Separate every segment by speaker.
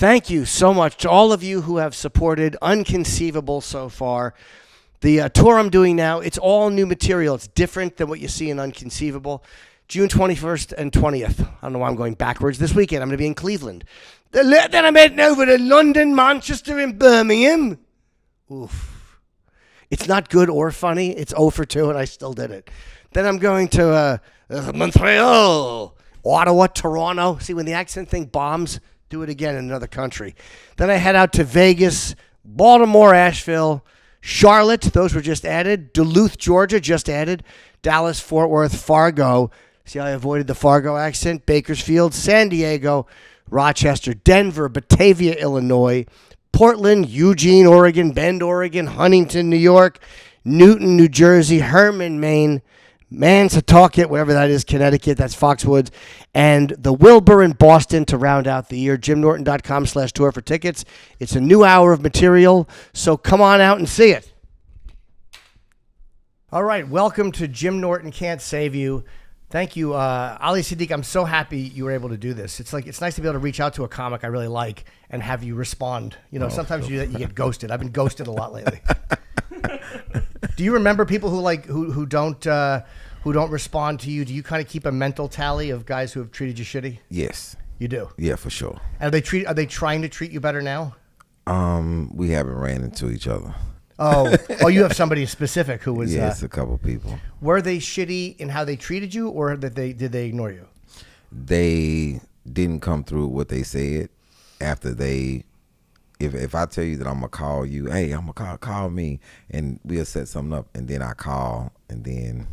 Speaker 1: Thank you so much to all of you who have supported Unconceivable so far. The tour I'm doing now, it's all new material. It's different than what you see in Unconceivable. June 21st and 20th. I don't know why I'm going backwards. This weekend, I'm going to be in Cleveland. Then I'm heading over to London, Manchester, and Birmingham. Oof. It's not good or funny. It's 0 for 2, and I still did it. Then I'm going to Montreal, Ottawa, Toronto. See, when the accent thing bombs, do it again in another country. Then I head out to Vegas, Baltimore, Ashville, Charlotte. Those were just added. Duluth, Georgia, just added. Dallas, Fort Worth, Fargo. See how I avoided the Fargo accent? Bakersfield, San Diego, Rochester, Denver, Batavia, Illinois, Portland, Eugene, Oregon, Bend, Oregon, Huntington, New York, Newton, New Jersey, Hermon, Maine, Mashantucket, wherever that is, Connecticut, that's Foxwoods, and the Wilbur in Boston to round out the year. JimNorton.com/tour for tickets. It's a new hour of material, so come on out and see it. All right, welcome to Jim Norton Can't Save You. Thank you, Ali Siddiq. I'm so happy you were able to do this. It's nice to be able to reach out to a comic I really like and have you respond. You know, sometimes you get ghosted. I've been ghosted a lot lately. Do you remember people who don't respond to you? Do you kind of keep a mental tally of guys who have treated you shitty?
Speaker 2: Yes.
Speaker 1: You do?
Speaker 2: Yeah, for sure.
Speaker 1: And are they trying to treat you better now?
Speaker 2: We haven't ran into each other.
Speaker 1: Oh, you have somebody specific who was.
Speaker 2: Yes, a couple people.
Speaker 1: Were they shitty in how they treated you, or did they ignore you?
Speaker 2: They didn't come through with what they said after they. If I tell you that I'm gonna call you, hey, I'm gonna call me, and we'll set something up, and then I call, and then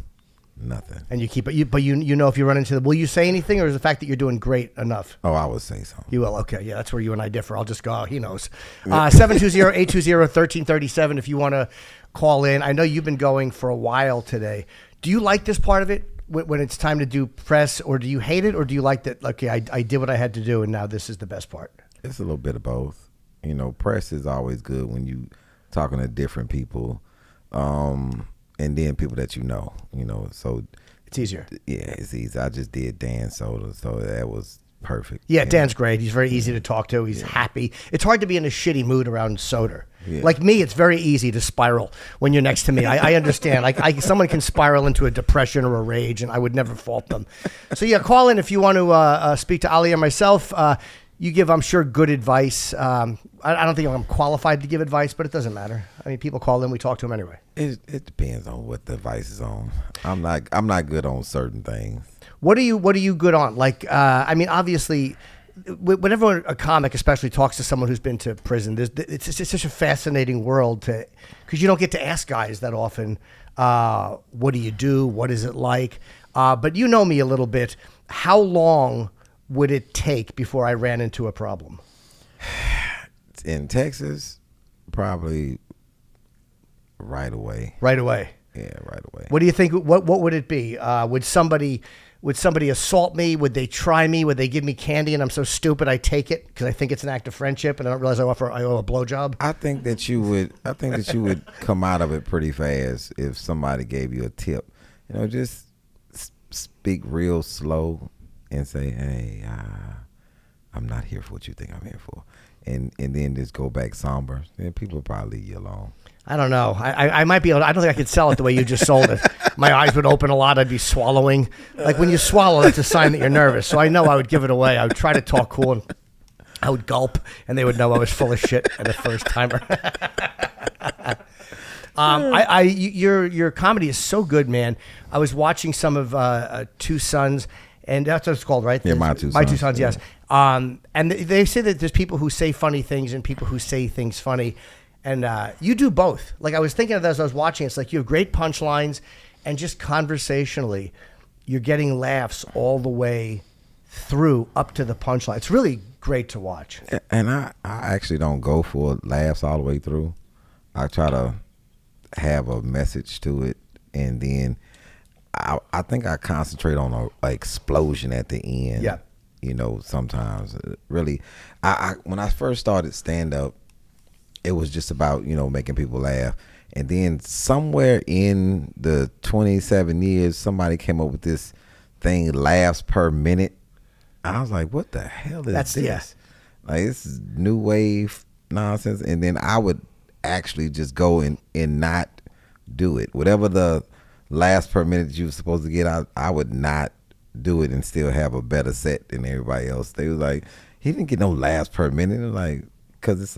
Speaker 2: nothing.
Speaker 1: And you keep it, but you know if you run into them, will you say anything, or is the fact that you're doing great enough?
Speaker 2: Oh, I would say something.
Speaker 1: You will. Okay, yeah, that's where you and I differ. I'll just go. He knows. 720-820-1337. If you want to call in, I know you've been going for a while today. Do you like this part of it when it's time to do press, or do you hate it, or do you like that? Okay, I did what I had to do, and now this is the best part.
Speaker 2: It's a little bit of both. You know, press is always good when you talking to different people, and then people that you know, so
Speaker 1: it's easier.
Speaker 2: Yeah, it's easy. I just did Dan Soda, so that was perfect.
Speaker 1: Yeah, Dan's great. He's very easy to talk to. He's happy. It's hard to be in a shitty mood around Soda. Yeah. Like me, it's very easy to spiral when you're next to me. I understand. Someone can spiral into a depression or a rage, and I would never fault them. So yeah, call in if you want to speak to Ali or myself. You give, I'm sure, good advice. I don't think I'm qualified to give advice, but it doesn't matter. I mean, people call in, we talk to them anyway.
Speaker 2: It depends on what the advice is on. I'm not good on certain things.
Speaker 1: What are you good on? Like, I mean, obviously, whenever a comic especially talks to someone who's been to prison, it's such a fascinating world because you don't get to ask guys that often, what do you do? What is it like? But you know me a little bit. How long would it take before I ran into a problem?
Speaker 2: In Texas, probably right away.
Speaker 1: Right away.
Speaker 2: Yeah, right away.
Speaker 1: What do you think? What would it be? Would somebody assault me? Would they try me? Would they give me candy and I'm so stupid I take it because I think it's an act of friendship and I don't realize I owe a blowjob? I think that you would
Speaker 2: come out of it pretty fast if somebody gave you a tip. Just speak real slow and say, hey, I'm not here for what you think I'm here for. And then just go back somber. Then people will probably leave you alone.
Speaker 1: I don't know. I might be able to, I don't think I could sell it the way you just sold it. My eyes would open a lot. I'd be swallowing. Like when you swallow, that's a sign that you're nervous. So I know I would give it away. I would try to talk cool and I would gulp and they would know I was full of shit at a first timer. Your comedy is so good, man. I was watching some of Two Sons. And that's what it's called, right?
Speaker 2: Yeah, My Two Sons.
Speaker 1: My Two Sons, yes. And they say that there's people who say funny things and people who say things funny. And you do both. Like I was thinking of that as I was watching. It's like you have great punchlines and just conversationally, you're getting laughs all the way through up to the punchline. It's really great to watch.
Speaker 2: And I actually don't go for laughs all the way through. I try to have a message to it. And then I think I concentrate on a explosion at the end.
Speaker 1: Yeah.
Speaker 2: Sometimes really, I when I first started stand up, it was just about making people laugh, and then somewhere in the 27 years, somebody came up with this thing, laughs per minute. I was like, what the hell is this? Yeah. Like, this is new wave nonsense. And then I would actually just go and not do it. Whatever the last per minute you were supposed to get out, I would not do it and still have a better set than everybody else. They was like, he didn't get no last per minute. Like, because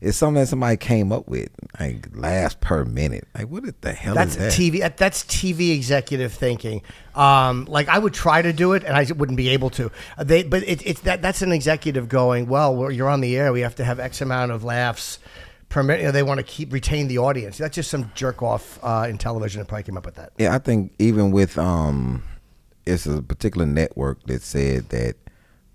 Speaker 2: it's something that somebody came up with, like last per minute. Like, what the hell is that?
Speaker 1: That's TV executive thinking. Like, I would try to do it, and I wouldn't be able to. That's an executive going, well, you're on the air. We have to have X amount of laughs per minute. You know, they want to retain the audience. That's just some jerk off in television that probably came up with that.
Speaker 2: Yeah, I think even with it's a particular network that said that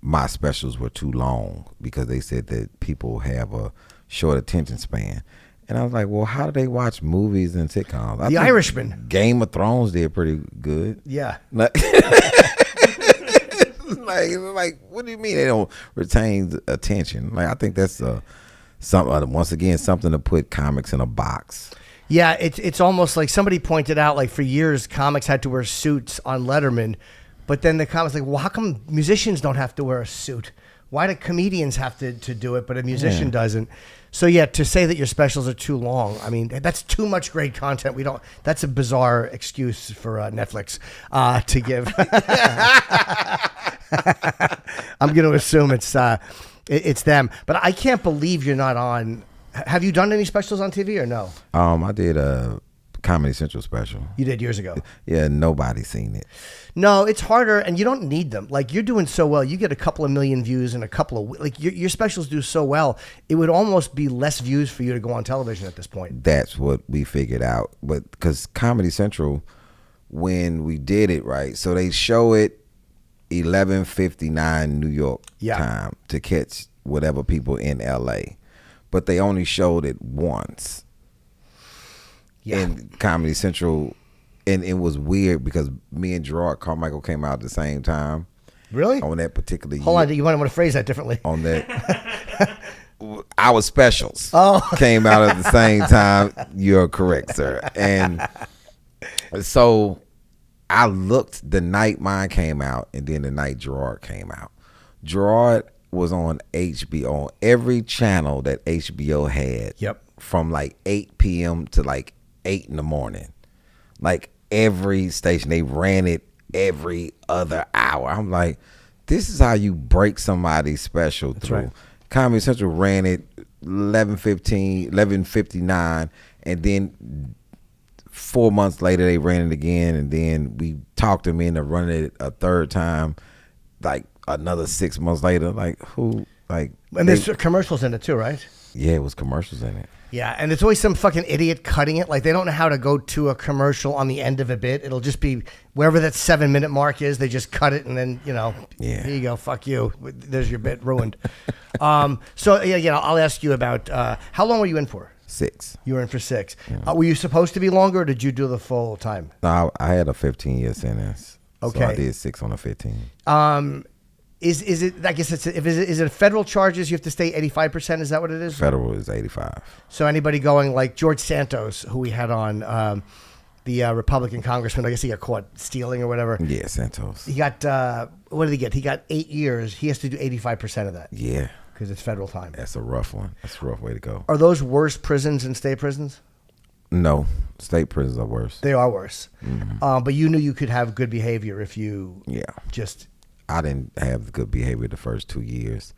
Speaker 2: my specials were too long because they said that people have a short attention span. And I was like, well, how do they watch movies and sitcoms?
Speaker 1: The Irishman.
Speaker 2: Game of Thrones did pretty good.
Speaker 1: Yeah.
Speaker 2: Like, what do you mean they don't retain attention? Like, I think that's once again something to put comics in a box.
Speaker 1: Yeah, it's almost like somebody pointed out, like, for years comics had to wear suits on Letterman, but then the comics like, well, how come musicians don't have to wear a suit? Why do comedians have to do it, but a musician doesn't? So yeah, to say that your specials are too long, I mean, that's too much great content. That's a bizarre excuse for Netflix to give. I'm going to assume it's them, but I can't believe you're not on. Have you done any specials on TV or no?
Speaker 2: I did a Comedy Central special.
Speaker 1: You did years ago.
Speaker 2: Yeah, nobody's seen it.
Speaker 1: No, it's harder, and you don't need them. Like, you're doing so well. You get a couple of million views in a couple of... Like, your specials do so well, it would almost be less views for you to go on television at this point.
Speaker 2: That's what we figured out. But because Comedy Central, when we did it, right, so they show it 11:59 New York time to catch whatever people in L.A., but they only showed it once.
Speaker 1: Yeah.
Speaker 2: In Comedy Central, and it was weird because me and Gerard Carmichael came out at the same time.
Speaker 1: Really?
Speaker 2: On that particular year.
Speaker 1: Hold on, you want to phrase that differently.
Speaker 2: On that, our specials
Speaker 1: Oh.
Speaker 2: came out at the same time. You're correct, sir. And so I looked the night mine came out, and then the night Gerard came out. Gerard was on HBO, on every channel that HBO had.
Speaker 1: Yep.
Speaker 2: From like 8 p.m. to like 8 in the morning. Like, every station, they ran it every other hour. I'm like, this is how you break somebody's special through.
Speaker 1: Right.
Speaker 2: Comedy Central ran it 11:59, and then 4 months later they ran it again, and then we talked them into running it a third time, like another 6 months later. Like, who? Like,
Speaker 1: and there's commercials in it too, right?
Speaker 2: Yeah, it was commercials in it.
Speaker 1: Yeah, and it's always some fucking idiot cutting it. Like, they don't know how to go to a commercial on the end of a bit. It'll just be wherever that 7-minute mark is, they just cut it, and then, here you go, fuck you. There's your bit ruined. So, I'll ask you about, how long were you in for?
Speaker 2: 6.
Speaker 1: You were in for 6.
Speaker 2: Yeah.
Speaker 1: Were you supposed to be longer, or did you do the full time?
Speaker 2: No, I had a 15-year sentence.
Speaker 1: Okay.
Speaker 2: So I did 6 on a 15.
Speaker 1: Is it? I guess is it federal charges? You have to stay 85%. Is that what it is?
Speaker 2: Federal is 85.
Speaker 1: So anybody going like George Santos, who we had on, the Republican congressman, I guess he got caught stealing or whatever.
Speaker 2: Yeah, Santos.
Speaker 1: He got what did he get? He got 8 years. He has to do 85% of that.
Speaker 2: Yeah,
Speaker 1: because it's federal time.
Speaker 2: That's a rough one. That's a rough way to go.
Speaker 1: Are those worse prisons than state prisons?
Speaker 2: No, state prisons are worse.
Speaker 1: They are worse.
Speaker 2: Mm-hmm.
Speaker 1: But you knew you could have good behavior if you just.
Speaker 2: I didn't have good behavior the first 2 years.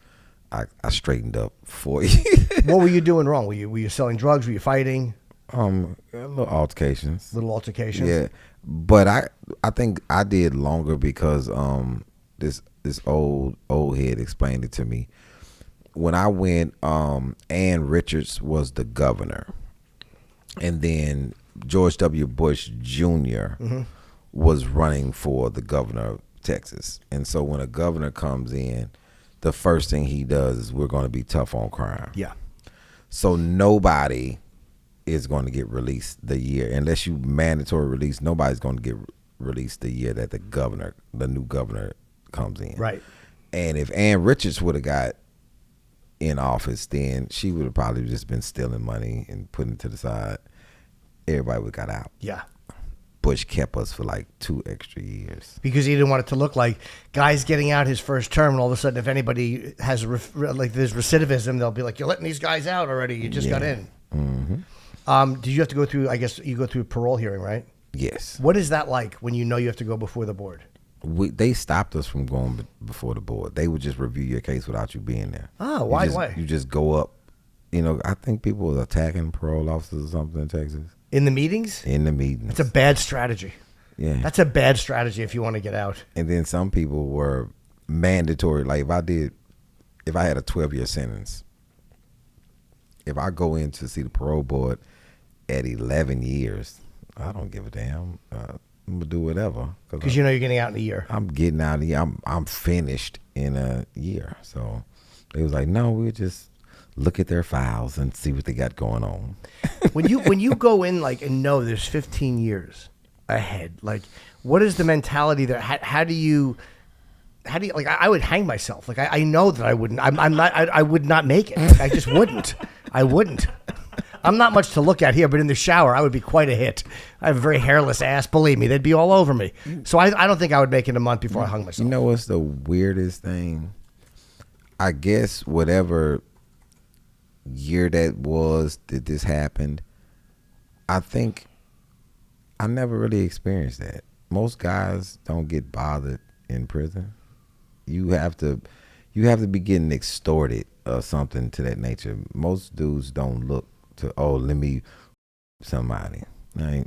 Speaker 2: I straightened up 4 years.
Speaker 1: What were you doing wrong? Were you selling drugs? Were you fighting?
Speaker 2: Little altercations. Yeah, but I think I did longer because this old head explained it to me. When I went, Ann Richards was the governor, and then George W. Bush Jr. was running for the governor of Texas. And so when a governor comes in, the first thing he does is, we're going to be tough on crime.
Speaker 1: Yeah.
Speaker 2: So nobody is going to get released the year, unless you mandatory release, nobody's going to get released the year that the new governor comes in.
Speaker 1: Right.
Speaker 2: And if Ann Richards would have got in office, then she would have probably just been stealing money and putting it to the side. Everybody would have got out.
Speaker 1: Yeah.
Speaker 2: Bush kept us for like 2 extra years.
Speaker 1: Because he didn't want it to look like guys getting out his first term, and all of a sudden, if anybody has like there's recidivism, they'll be like, "You're letting these guys out already. You just got in."
Speaker 2: Mm-hmm.
Speaker 1: Did you have to go through? I guess you go through a parole hearing, right?
Speaker 2: Yes.
Speaker 1: What is that like when you know you have to go before the board?
Speaker 2: They stopped us from going before the board. They would just review your case without you being there.
Speaker 1: Oh, why?
Speaker 2: You just go up. I think people were attacking parole officers or something in Texas.
Speaker 1: In the meetings?
Speaker 2: In the meetings.
Speaker 1: It's a bad strategy.
Speaker 2: Yeah.
Speaker 1: That's a bad strategy if you want to get out.
Speaker 2: And then some people were mandatory. Like if I had a 12-year sentence, if I go in to see the parole board at 11 years, I don't give a damn. I'm gonna do whatever.
Speaker 1: Because you know you're getting out in a year.
Speaker 2: I'm getting out of here. I'm finished in a year. So they was like, no, we'll just look at their files and see what they got going on.
Speaker 1: when you go in and know there's 15 years ahead, what is the mentality there? How do you I would hang myself. I know that I wouldn't. I would not make it. I just wouldn't. I wouldn't. I'm not much to look at here, but in the shower, I would be quite a hit. I have a very hairless ass. Believe me, they'd be all over me. So I don't think I would make it a month before I hung myself.
Speaker 2: You know what's the weirdest thing? I guess whatever year that this happened, I think I never really experienced that. Most guys don't get bothered in prison. You have to be getting extorted or something to that nature. Most dudes don't look to, let me somebody. Like,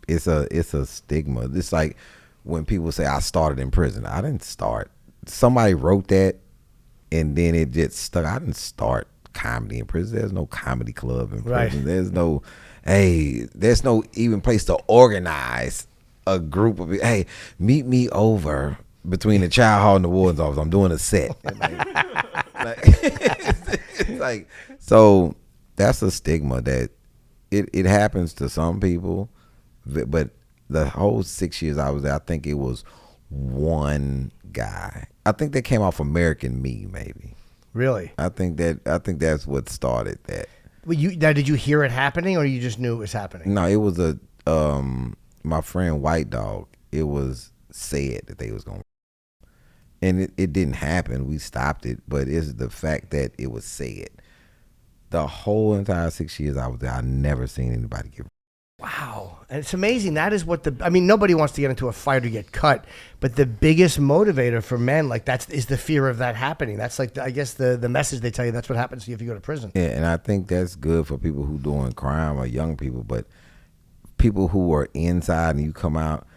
Speaker 2: it's a stigma. It's like when people say I started in prison. I didn't start. Somebody wrote that and then it just stuck. I didn't start comedy in prison. There's no comedy club in prison. Right. There's no even place to organize a group of, meet me over between the child hall and the warden's office. I'm doing a set. So that's a stigma that it happens to some people, but the whole 6 years I was there, I think it was one guy. I think that came off American Me, maybe.
Speaker 1: Really?
Speaker 2: I think that's what started that.
Speaker 1: Well, did you hear it happening, or you just knew it was happening?
Speaker 2: No, it was my friend White Dog. It was said that they was going, and it didn't happen. We stopped it, but it's the fact that it was said. The whole entire 6 years I was there, I never seen anybody get.
Speaker 1: Wow. And it's amazing. That is what nobody wants to get into a fight or get cut, but the biggest motivator for men is the fear of that happening. That's I guess the message they tell you, that's what happens to you if you go to prison.
Speaker 2: Yeah, and I think that's good for people who doing crime or young people, but people who are inside and you come out,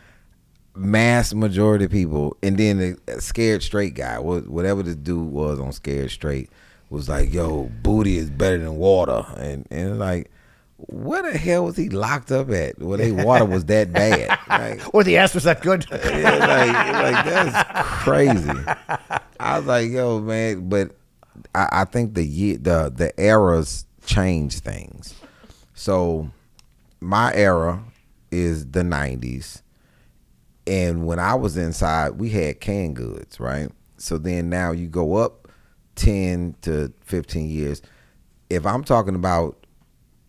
Speaker 2: mass majority of people, and then the Scared Straight guy, whatever this dude was on Scared Straight, was like, yo, booty is better than water. And like, where the hell was he locked up at? Well, their water was that bad.
Speaker 1: Or the ass was that good.
Speaker 2: like that's crazy. I was like, yo, man, but I think the eras change things. So my era is the 90s. And when I was inside, we had canned goods, right? So then now you go up 10 to 15 years. If I'm talking about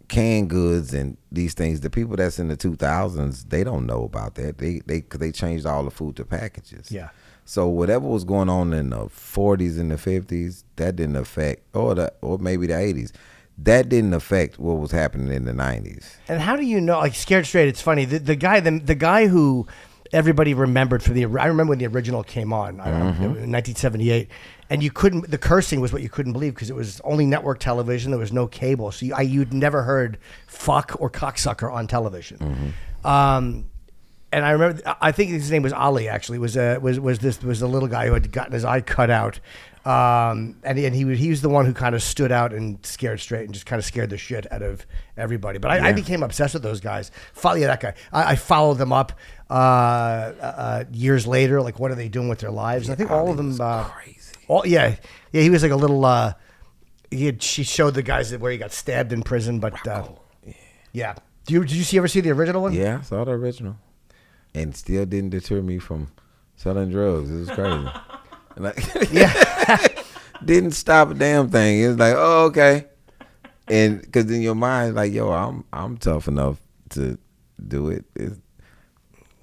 Speaker 2: canned goods and these things, the people that's in the 2000s, they don't know about that. They changed all the food to packages.
Speaker 1: Yeah.
Speaker 2: So whatever was going on in the 40s and the 50s, that didn't affect, or maybe the 80s, that didn't affect what was happening in the 90s.
Speaker 1: And how do you know? Scared Straight, it's funny. The guy who everybody remembered I remember when the original came on, in 1978, and the cursing was what you couldn't believe because it was only network television. There was no cable, so you'd never heard fuck or cocksucker on television. And I remember, I think his name was Ali. Actually, was a little guy who had gotten his eye cut out, and he was the one who kind of stood out and Scared Straight and just kind of scared the shit out of everybody. But I became obsessed with those guys. That guy. I followed them up years later. Like, what are they doing with their lives? And I think all of them.
Speaker 2: Crazy.
Speaker 1: He was like a little. She showed the guys where he got stabbed in prison, but yeah. Did you ever see the original one?
Speaker 2: Yeah, I saw the original. And still didn't deter me from selling drugs. It was crazy. Didn't stop a damn thing. It was like, oh, okay. And because in your mind, like, yo, I'm tough enough to do it.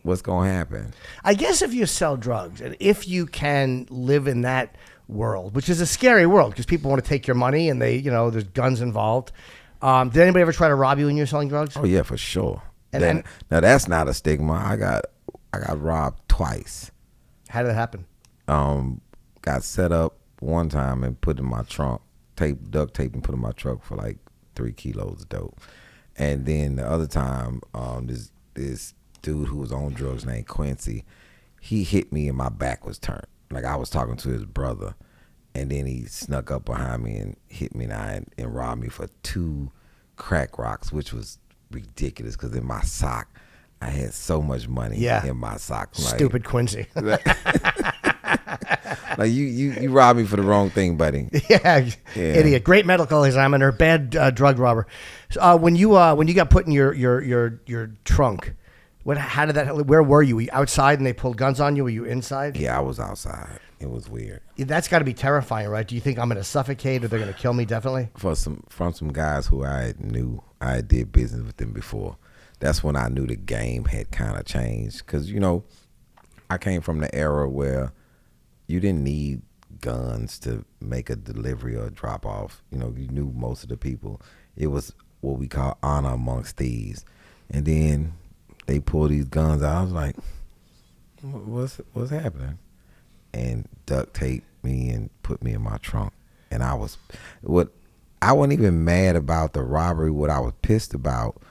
Speaker 2: what's gonna happen?
Speaker 1: I guess if you sell drugs and if you can live in that world, which is a scary world because people want to take your money and they, there's guns involved. Did anybody ever try to rob you when you were selling drugs?
Speaker 2: Oh yeah, for sure.
Speaker 1: And
Speaker 2: Now that's not a stigma. I got robbed twice.
Speaker 1: how did that happen?
Speaker 2: Got set up one time and put in my trunk, duct tape and put in my truck for like 3 kilos of dope. And then the other time, this dude who was on drugs named Quincy, he hit me and my back was turned. Like I was talking to his brother, and then he snuck up behind me and hit me and robbed me for 2 crack rocks, which was ridiculous because in my sock, I had so much money in my sock.
Speaker 1: Stupid Quincy.
Speaker 2: Like you robbed me for the wrong thing, buddy.
Speaker 1: Yeah, idiot. Great medical examiner, bad drug robber. When you got put in your trunk, how did that? Where were you? Were you outside and they pulled guns on you? Were you inside?
Speaker 2: Yeah, I was outside. It was weird.
Speaker 1: That's got to be terrifying, right? Do you think I'm going to suffocate or they're going to kill me? Definitely.
Speaker 2: From some guys who I did business with them before. That's when I knew the game had kind of changed because I came from the era where you didn't need guns to make a delivery or a drop off. You knew most of the people. It was what we call honor amongst thieves. And then they pulled these guns out. I was like, what's happening? And duct taped me and put me in my trunk. And I wasn't even mad about the robbery. What I was pissed about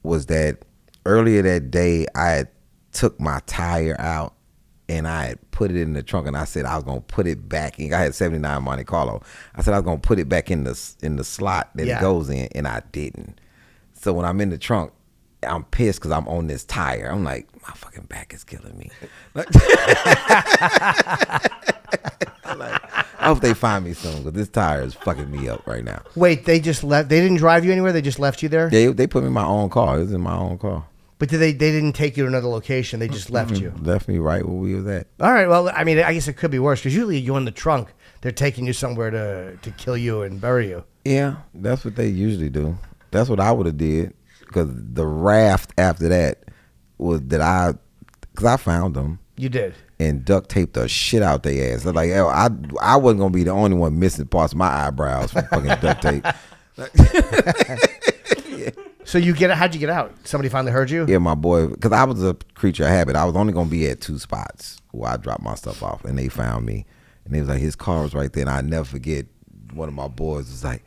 Speaker 2: was that earlier that day I had took my tire out and I had put it in the trunk, and I said I was gonna put it back in. I had 79 Monte Carlo. I said I was gonna put it back in the slot that it goes in, and I didn't. So when I'm in the trunk, I'm pissed because I'm on this tire. I'm like, my fucking back is killing me. I'm like, I hope they find me soon because this tire is fucking me up right now.
Speaker 1: Wait, they just left? They didn't drive you anywhere? They just left you there?
Speaker 2: They put me in my own car. It was in my own car.
Speaker 1: But they didn't take you to another location. They just left you.
Speaker 2: Left me right where we was at.
Speaker 1: All right. Well, I mean, I guess it could be worse because usually you're in the trunk. They're taking you somewhere to kill you and bury you.
Speaker 2: Yeah, that's what they usually do. That's what I would have did because the raft after that was that because I found them.
Speaker 1: You did.
Speaker 2: And duct taped the shit out their ass. Like, I wasn't gonna be the only one missing parts of my eyebrows from fucking duct tape.
Speaker 1: Yeah. So how'd you get out? Somebody finally heard you?
Speaker 2: Yeah, my boy, because I was a creature of habit. I was only gonna be at 2 spots where I dropped my stuff off, and they found me. And they was like, his car was right there, and I never forget. One of my boys was like,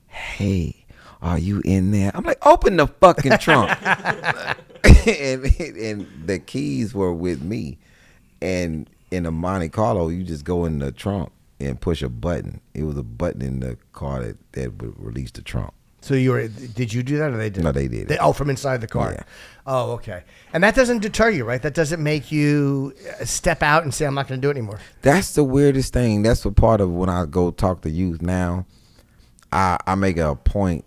Speaker 2: "Hey, are you in there?" I'm like, "Open the fucking trunk." and the keys were with me. And in a Monte Carlo, you just go in the trunk and push a button. It was a button in the car that would release the trunk.
Speaker 1: So did you do that or they did?
Speaker 2: No, they did.
Speaker 1: From inside the car.
Speaker 2: Yeah.
Speaker 1: Oh, okay. And that doesn't deter you, right? That doesn't make you step out and say, I'm not going to do it anymore.
Speaker 2: That's the weirdest thing. That's what part of when I go talk to youth now, I make a point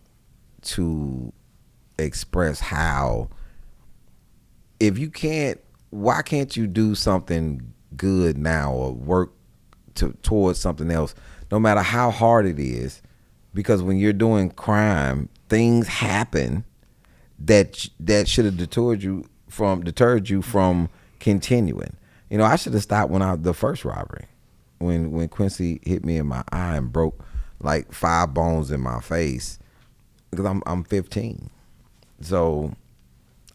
Speaker 2: to express how why can't you do something good now or work towards something else, no matter how hard it is? Because when you're doing crime, things happen that should have deterred you from continuing. I should have stopped the first robbery, when Quincy hit me in my eye and broke like 5 bones in my face, because I'm 15, so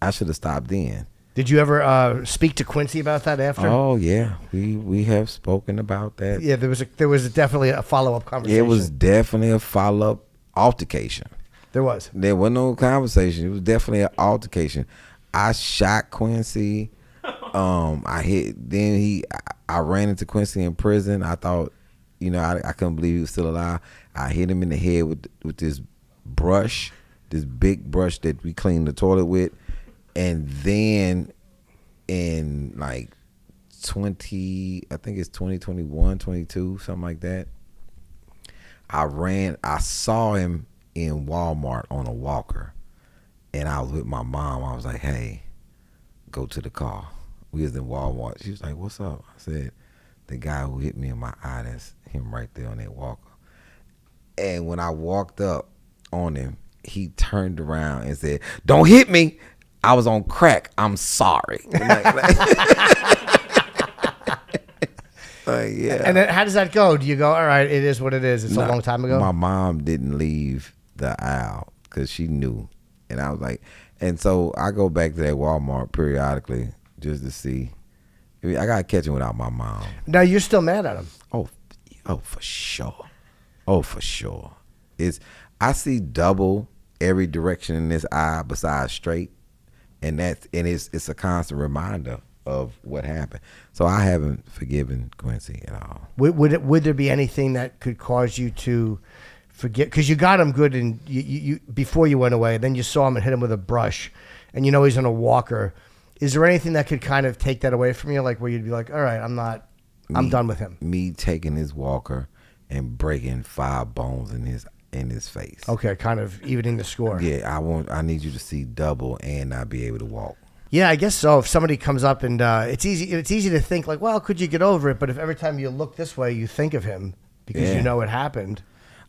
Speaker 2: I should have stopped then.
Speaker 1: Did you ever speak to Quincy about that after?
Speaker 2: Oh yeah, we have spoken about that.
Speaker 1: Yeah, there was definitely a follow-up conversation.
Speaker 2: It was definitely a follow-up altercation.
Speaker 1: There was
Speaker 2: no conversation. It was definitely an altercation. I shot Quincy. I ran into Quincy in prison. I thought, I couldn't believe he was still alive. I hit him in the head with this brush, this big brush that we cleaned the toilet with. And then in like 2021, 22, something like that, I saw him in Walmart on a walker, and I was with my mom. I was like, "Hey, go to the car." We was in Walmart. She was like, "What's up?" I said, "The guy who hit me in my eye, that's him right there on that walker." And when I walked up on him, he turned around and said, "Don't hit me. I was on crack. I'm sorry. Yeah.
Speaker 1: And then how does that go? Do you go, all right, it is what it is. It's a long time ago?
Speaker 2: My mom didn't leave the aisle because she knew. And I was like, and so I go back to that Walmart periodically just to see. I mean, I got to catch him without my mom.
Speaker 1: Now, you're still mad at him.
Speaker 2: Oh, for sure. Oh, for sure. I see double every direction in this eye besides straight. And it's a constant reminder of what happened. So I haven't forgiven Quincy at all.
Speaker 1: Would there be anything that could cause you to forget? Because you got him good and you before you went away. Then you saw him and hit him with a brush, and you know he's on a walker. Is there anything that could kind of take that away from you, like where you'd be like, all right, I'm done with him?
Speaker 2: Me taking his walker and breaking 5 bones in his face.
Speaker 1: Okay, kind of evening the score.
Speaker 2: Yeah, I need you to see double and not be able to walk.
Speaker 1: Yeah, I guess so. If somebody comes up and it's easy to think like, well, could you get over it? But if every time you look this way, you think of him because you know it happened.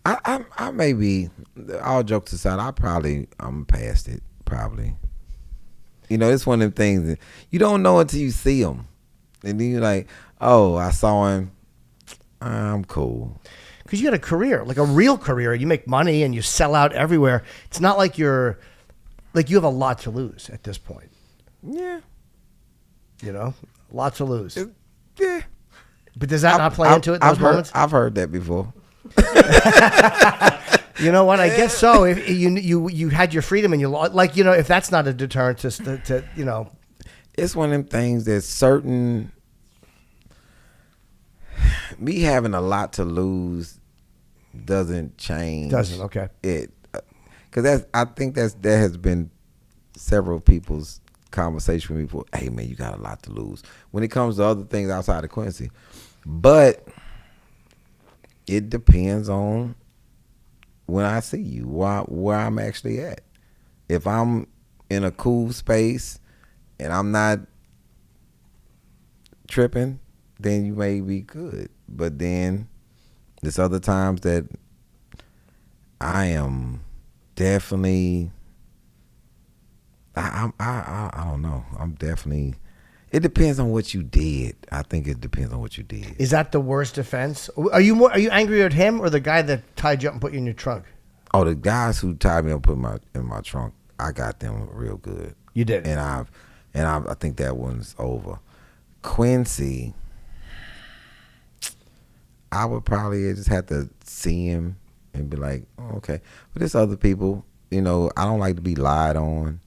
Speaker 2: I may be, all jokes aside, I'm past it, probably. You know, it's one of them things that you don't know until you see him. And then you're like, oh, I saw him. I'm cool.
Speaker 1: Because you got a career, like a real career. You make money and you sell out everywhere. It's not like you have a lot to lose at this point.
Speaker 2: Yeah.
Speaker 1: You know, lots to lose.
Speaker 2: Yeah.
Speaker 1: But does that not play into it, those moments?
Speaker 2: I've heard that before.
Speaker 1: You know what? I guess so. If you had your freedom and you like, you know, if that's not a deterrent to you know.
Speaker 2: It's one of them things that certain, me having a lot to lose doesn't change.
Speaker 1: Doesn't, okay.
Speaker 2: It, because I think that has been several people's conversation with me before. Hey man, you got a lot to lose when it comes to other things outside of Quincy. But it depends on when I see you, where I'm actually at. If I'm in a cool space and I'm not tripping, then you may be good. But then there's other times that I am definitely, I don't know. I'm definitely, it depends on what you did. I think it depends on what you did.
Speaker 1: Is that the worst offense? Are you angry at him or the guy that tied you up and put you in your trunk?
Speaker 2: Oh, the guys who tied me up and put in my trunk, I got them real good.
Speaker 1: You did.
Speaker 2: And I think that one's over. Quincy, I would probably just have to see him and be like, oh, okay. But there's other people, you know, I don't like to be lied on.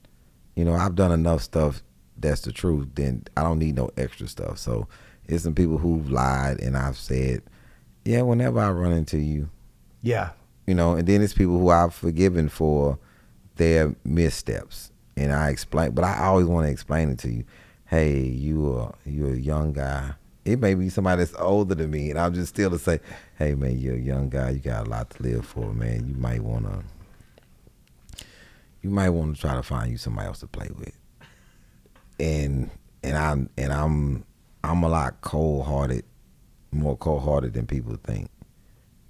Speaker 2: You know, I've done enough stuff that's the truth, then I don't need no extra stuff. So there's some people who've lied and I've said, yeah, whenever I run into you.
Speaker 1: Yeah.
Speaker 2: You know, and then it's people who I've forgiven for their missteps. And I explain, but I always want to explain it to you. Hey, you're a young guy. It may be somebody that's older than me, and I'm just still to say, hey man, you're a young guy. You got a lot to live for, man. You might wanna try to find you somebody else to play with. And I'm a lot more cold-hearted than people think.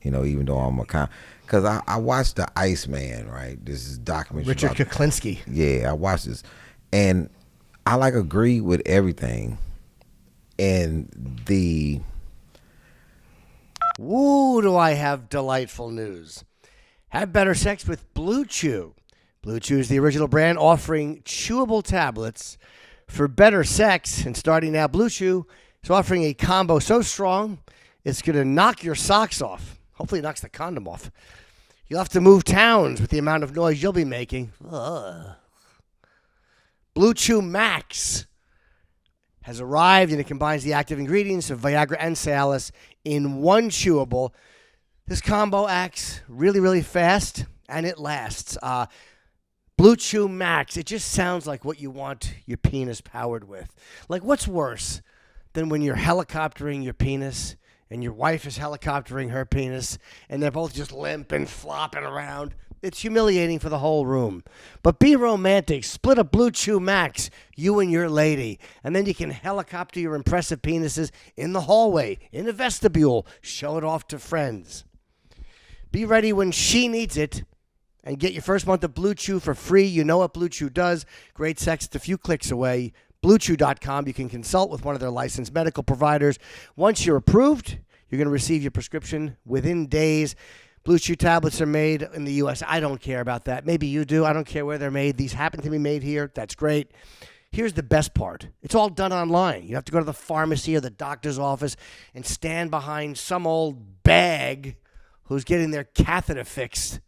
Speaker 2: You know, even though I'm because I watched The Iceman, right? This is documentary.
Speaker 1: Richard Kuklinski.
Speaker 2: Yeah, I watched this, and I agree with everything. And
Speaker 1: Woo, do I have delightful news. Have better sex with Blue Chew. Blue Chew is the original brand offering chewable tablets for better sex. And starting now, Blue Chew is offering a combo so strong, it's going to knock your socks off. Hopefully it knocks the condom off. You'll have to move towns with the amount of noise you'll be making. Ugh. Blue Chew Max has arrived, and it combines the active ingredients of Viagra and Cialis in one chewable. This combo acts really, really fast, and it lasts. Blue Chew Max, it just sounds like what you want your penis powered with. Like, what's worse than when you're helicoptering your penis and your wife is helicoptering her penis, and they're both just limp and flopping around? It's humiliating for the whole room. But be romantic. Split a Blue Chew Max, you and your lady. And then you can helicopter your impressive penises in the hallway, in the vestibule. Show it off to friends. Be ready when she needs it. and get your first month of Blue Chew for free. You know what Blue Chew does. Great sex. It's a few clicks away. BlueChew.com. You can consult with one of their licensed medical providers. Once you're approved, you're going to receive your prescription within days. Blue Chew tablets are made in the U.S. I don't care about that. Maybe you do. I don't care where they're made. These happen to be made here. That's great. Here's the best part. It's all done online. You have to go to the pharmacy or the doctor's office and stand behind some old bag who's getting their catheter fixed.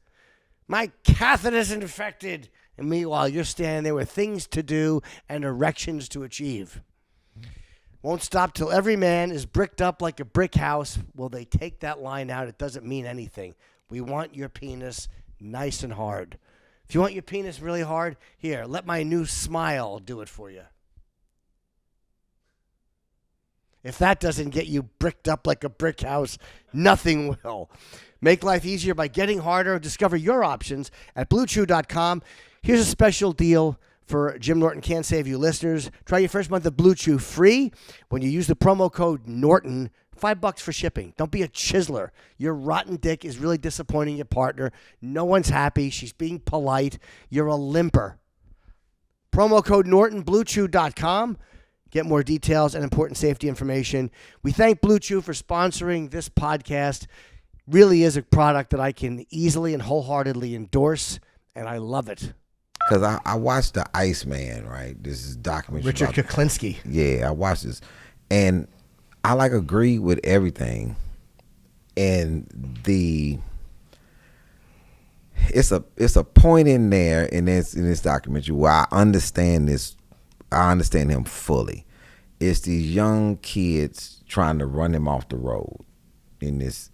Speaker 1: My catheter's infected. And meanwhile, you're standing there with things to do and erections to achieve. Won't stop till every man is bricked up like a brick house. Well, they take that line out. It doesn't mean anything. We want your penis nice and hard. If you want your penis really hard, here, let my new smile do it for you. If that doesn't get you bricked up like a brick house, nothing will. Make life easier by getting harder. Discover your options at BlueChew.com. Here's a special deal for Jim Norton Can't Save You listeners. Try your first month of Blue Chew free when you use the promo code Norton. $5 for shipping. Don't be a chiseler. Your rotten dick is really disappointing your partner. No one's happy. She's being polite. You're a limper. Promo code Norton, BlueChew.com. Get more details and important safety information. We thank Blue Chew for sponsoring this podcast. Really is a product that I can easily and wholeheartedly endorse, and I love it.
Speaker 2: Because I watched The Iceman, right? This is documentary.
Speaker 1: Richard Kuklinski.
Speaker 2: Yeah, I watched this. And I agree with everything. And it's a point in there in this documentary where I understand this. I understand him fully. It's these young kids trying to run him off the road in his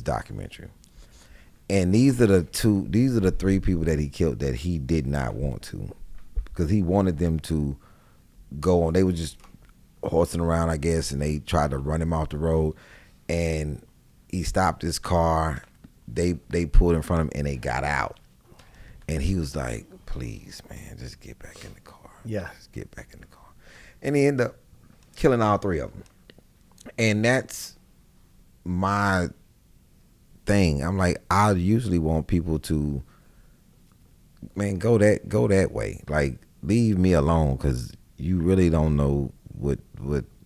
Speaker 2: documentary. And these are the three people that he killed that he did not want to, because he wanted them to go on. They were just horsing around, I guess, and they tried to run him off the road. And he stopped his car. They pulled in front of him and they got out. And he was like, "Please, man, just get back in the car."
Speaker 1: Yeah,
Speaker 2: just get back in the car. And he ended up killing all three of them. And that's my thing. I'm like, I usually want people to, man, go that way. Like, leave me alone, because you really don't know what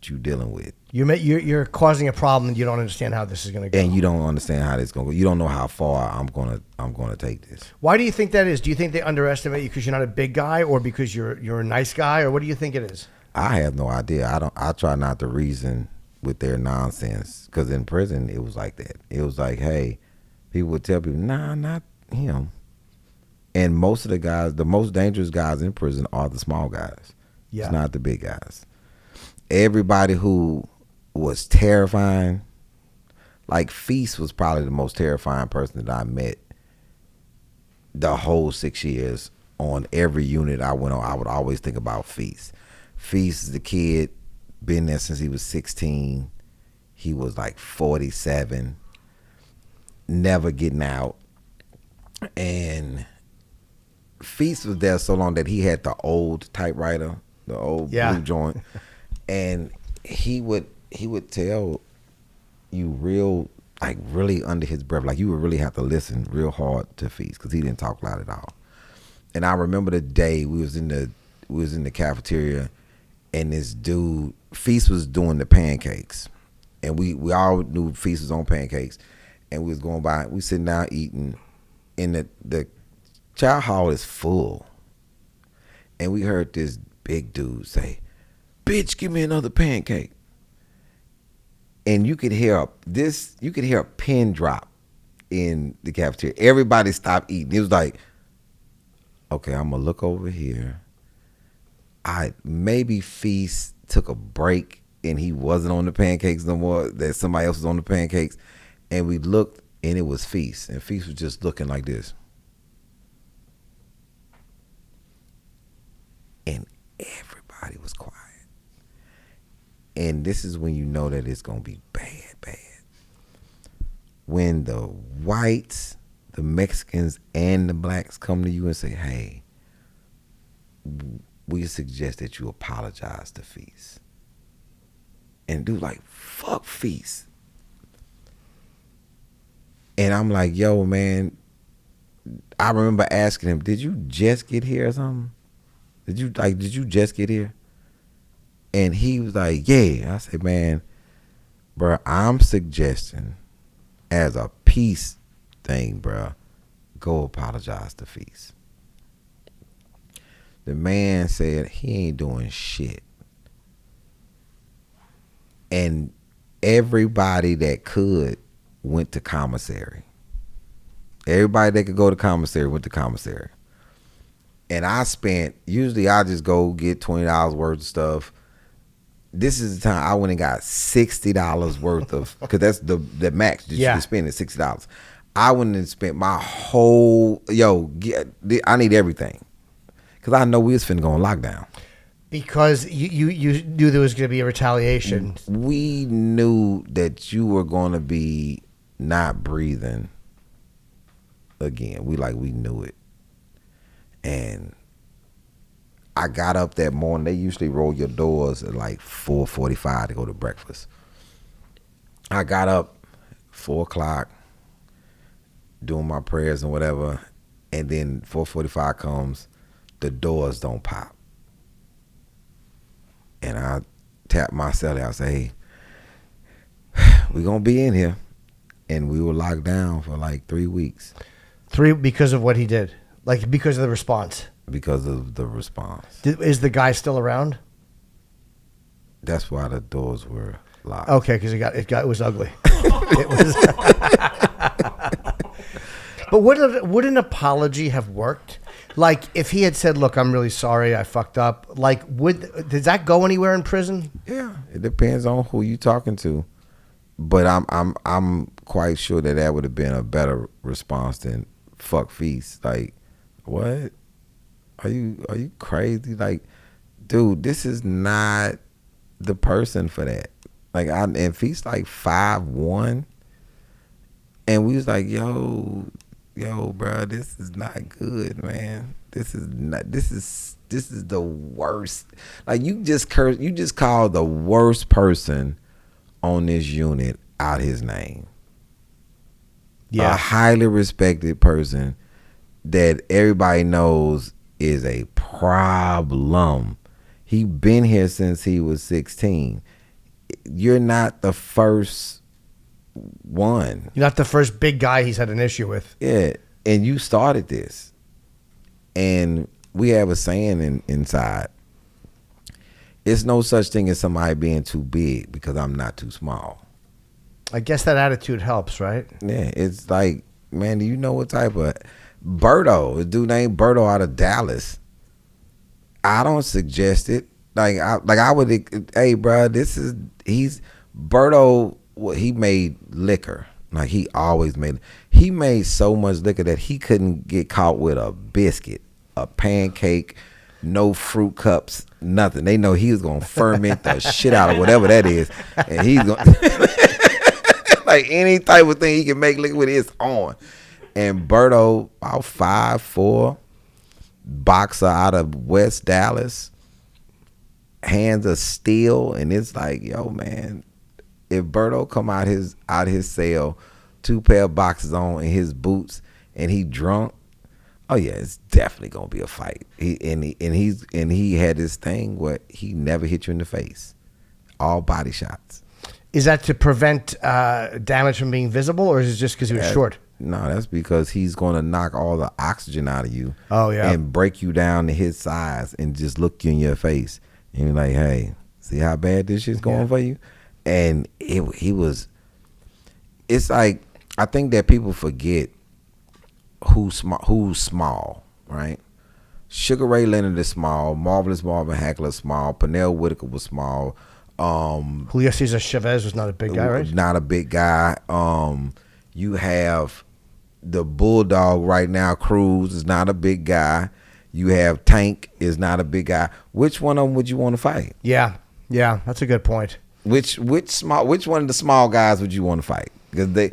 Speaker 2: you're dealing with.
Speaker 1: You're causing a problem, and you don't understand how this is going to go.
Speaker 2: And you don't understand how this is going to go. You don't know how far I'm gonna take this.
Speaker 1: Why do you think that is? Do you think they underestimate you because you're not a big guy, or because you're a nice guy, or what do you think it is?
Speaker 2: I have no idea. I try not to reason with their nonsense, because in prison it was like that. It was like, hey, people would tell people, nah, not him. And most of the guys, the most dangerous guys in prison are the small guys. Yeah. It's not the big guys. Everybody who was terrifying, like Feast was probably the most terrifying person that I met the whole 6 years. On every unit I went on, I would always think about Feast. Feast is the kid, been there since he was 16. He was like 47, never getting out. And Feast was there so long that he had the old typewriter, the old blue joint. And he would tell you real, like, really under his breath. Like, you would really have to listen real hard to Feast, because he didn't talk loud at all. And I remember the day we was in the cafeteria, and this dude, Feast was doing the pancakes. And we all knew Feast was on pancakes. And we was going by, we sitting down eating, and the chow hall is full. And we heard this big dude say, "Bitch, give me another pancake." And you could hear a pin drop in the cafeteria. Everybody stopped eating. It was like, okay, I'm gonna look over here. Maybe Feast took a break and he wasn't on the pancakes no more, that somebody else was on the pancakes. And we looked, and it was Feast. And Feast was just looking like this. And everybody was quiet. And this is when you know that it's going to be bad, bad. When the whites, the Mexicans, and the blacks come to you and say, "Hey, we suggest that you apologize to Feast." And dude like, "Fuck Feast." And I'm like, "Yo, man, I remember asking him, "Did you just get here or something? Did you just get here?" And he was like, "Yeah." I said, "Man, bro, I'm suggesting as a peace thing, bro, go apologize to Feast." The man said he ain't doing shit. And everybody that could went to commissary. Everybody that could go to commissary went to commissary. And usually I just go get $20 worth of stuff. This is the time I went and got $60 worth of, because that's the max that you can spend is $60. I went and spent my whole, I need everything. Because I know we was finna go on lockdown.
Speaker 1: Because you knew there was going to be a retaliation.
Speaker 2: We knew that you were going to be not breathing again. We knew it. And I got up that morning. They usually roll your doors at like 4:45 to go to breakfast. I got up 4 o'clock doing my prayers and whatever. And then 4:45 comes. The doors don't pop. And I tap my cellular. I say, "Hey, we're going to be in here." And we were locked down for like 3 weeks.
Speaker 1: Because of what he did? Like because of the response?
Speaker 2: Because of the response.
Speaker 1: Is the guy still around?
Speaker 2: That's why the doors were locked.
Speaker 1: Okay, because it was ugly. It was. But would an apology have worked? Like if he had said, "Look, I'm really sorry, I fucked up." Like, does that go anywhere in prison?
Speaker 2: Yeah, it depends on who you talking to. But I'm quite sure that would have been a better response than "fuck Feast." Like, what? Are you crazy? Like, dude, this is not the person for that. Like, and Feast like 5'1", and we was like, yo, bro, this is not good, man. This is the worst. Like, you just called the worst person on this unit out his name. Yeah. A highly respected person that everybody knows is a problem. He been here since he was 16. You're not the first one.
Speaker 1: You're not the first big guy he's had an issue with.
Speaker 2: Yeah, and you started this. And we have a saying inside. It's no such thing as somebody being too big because I'm not too small.
Speaker 1: I guess that attitude helps, right?
Speaker 2: Yeah, it's like, man, do you know what type of Berto, a dude named Berto out of Dallas. I don't suggest it. I would, hey, bro, he's Berto. He made liquor. Like, he made so much liquor that he couldn't get caught with a biscuit, a pancake, no fruit cups, nothing. They know he was gonna ferment the shit out of whatever that is, and he's gonna like any type of thing he can make liquor with, it's on. And Berto, about 5'4", boxer out of West Dallas, hands of steel, and it's like, yo, man, if Berto come out his cell, 2 pair of boxes on and his boots, and he drunk, oh yeah, it's definitely gonna be a fight. He had this thing where he never hit you in the face, all body shots.
Speaker 1: Is that to prevent damage from being visible, or is it just because he was short?
Speaker 2: No, that's because he's going to knock all the oxygen out of you.
Speaker 1: Oh, yeah.
Speaker 2: And break you down to his size and just look you in your face. And you're like, hey, see how bad this shit's going for you? And it's like, I think that people forget who's small, right? Sugar Ray Leonard is small. Marvelous Marvin Hagler is small. Pernell Whitaker was small.
Speaker 1: Julio Cesar Chavez was not a big guy, right?
Speaker 2: Not a big guy. You have the Bulldog right now, Cruz is not a big guy. You have Tank is not a big guy. Which one of them would you want to fight?
Speaker 1: Yeah, that's a good point.
Speaker 2: Which one of the small guys would you want to fight? Because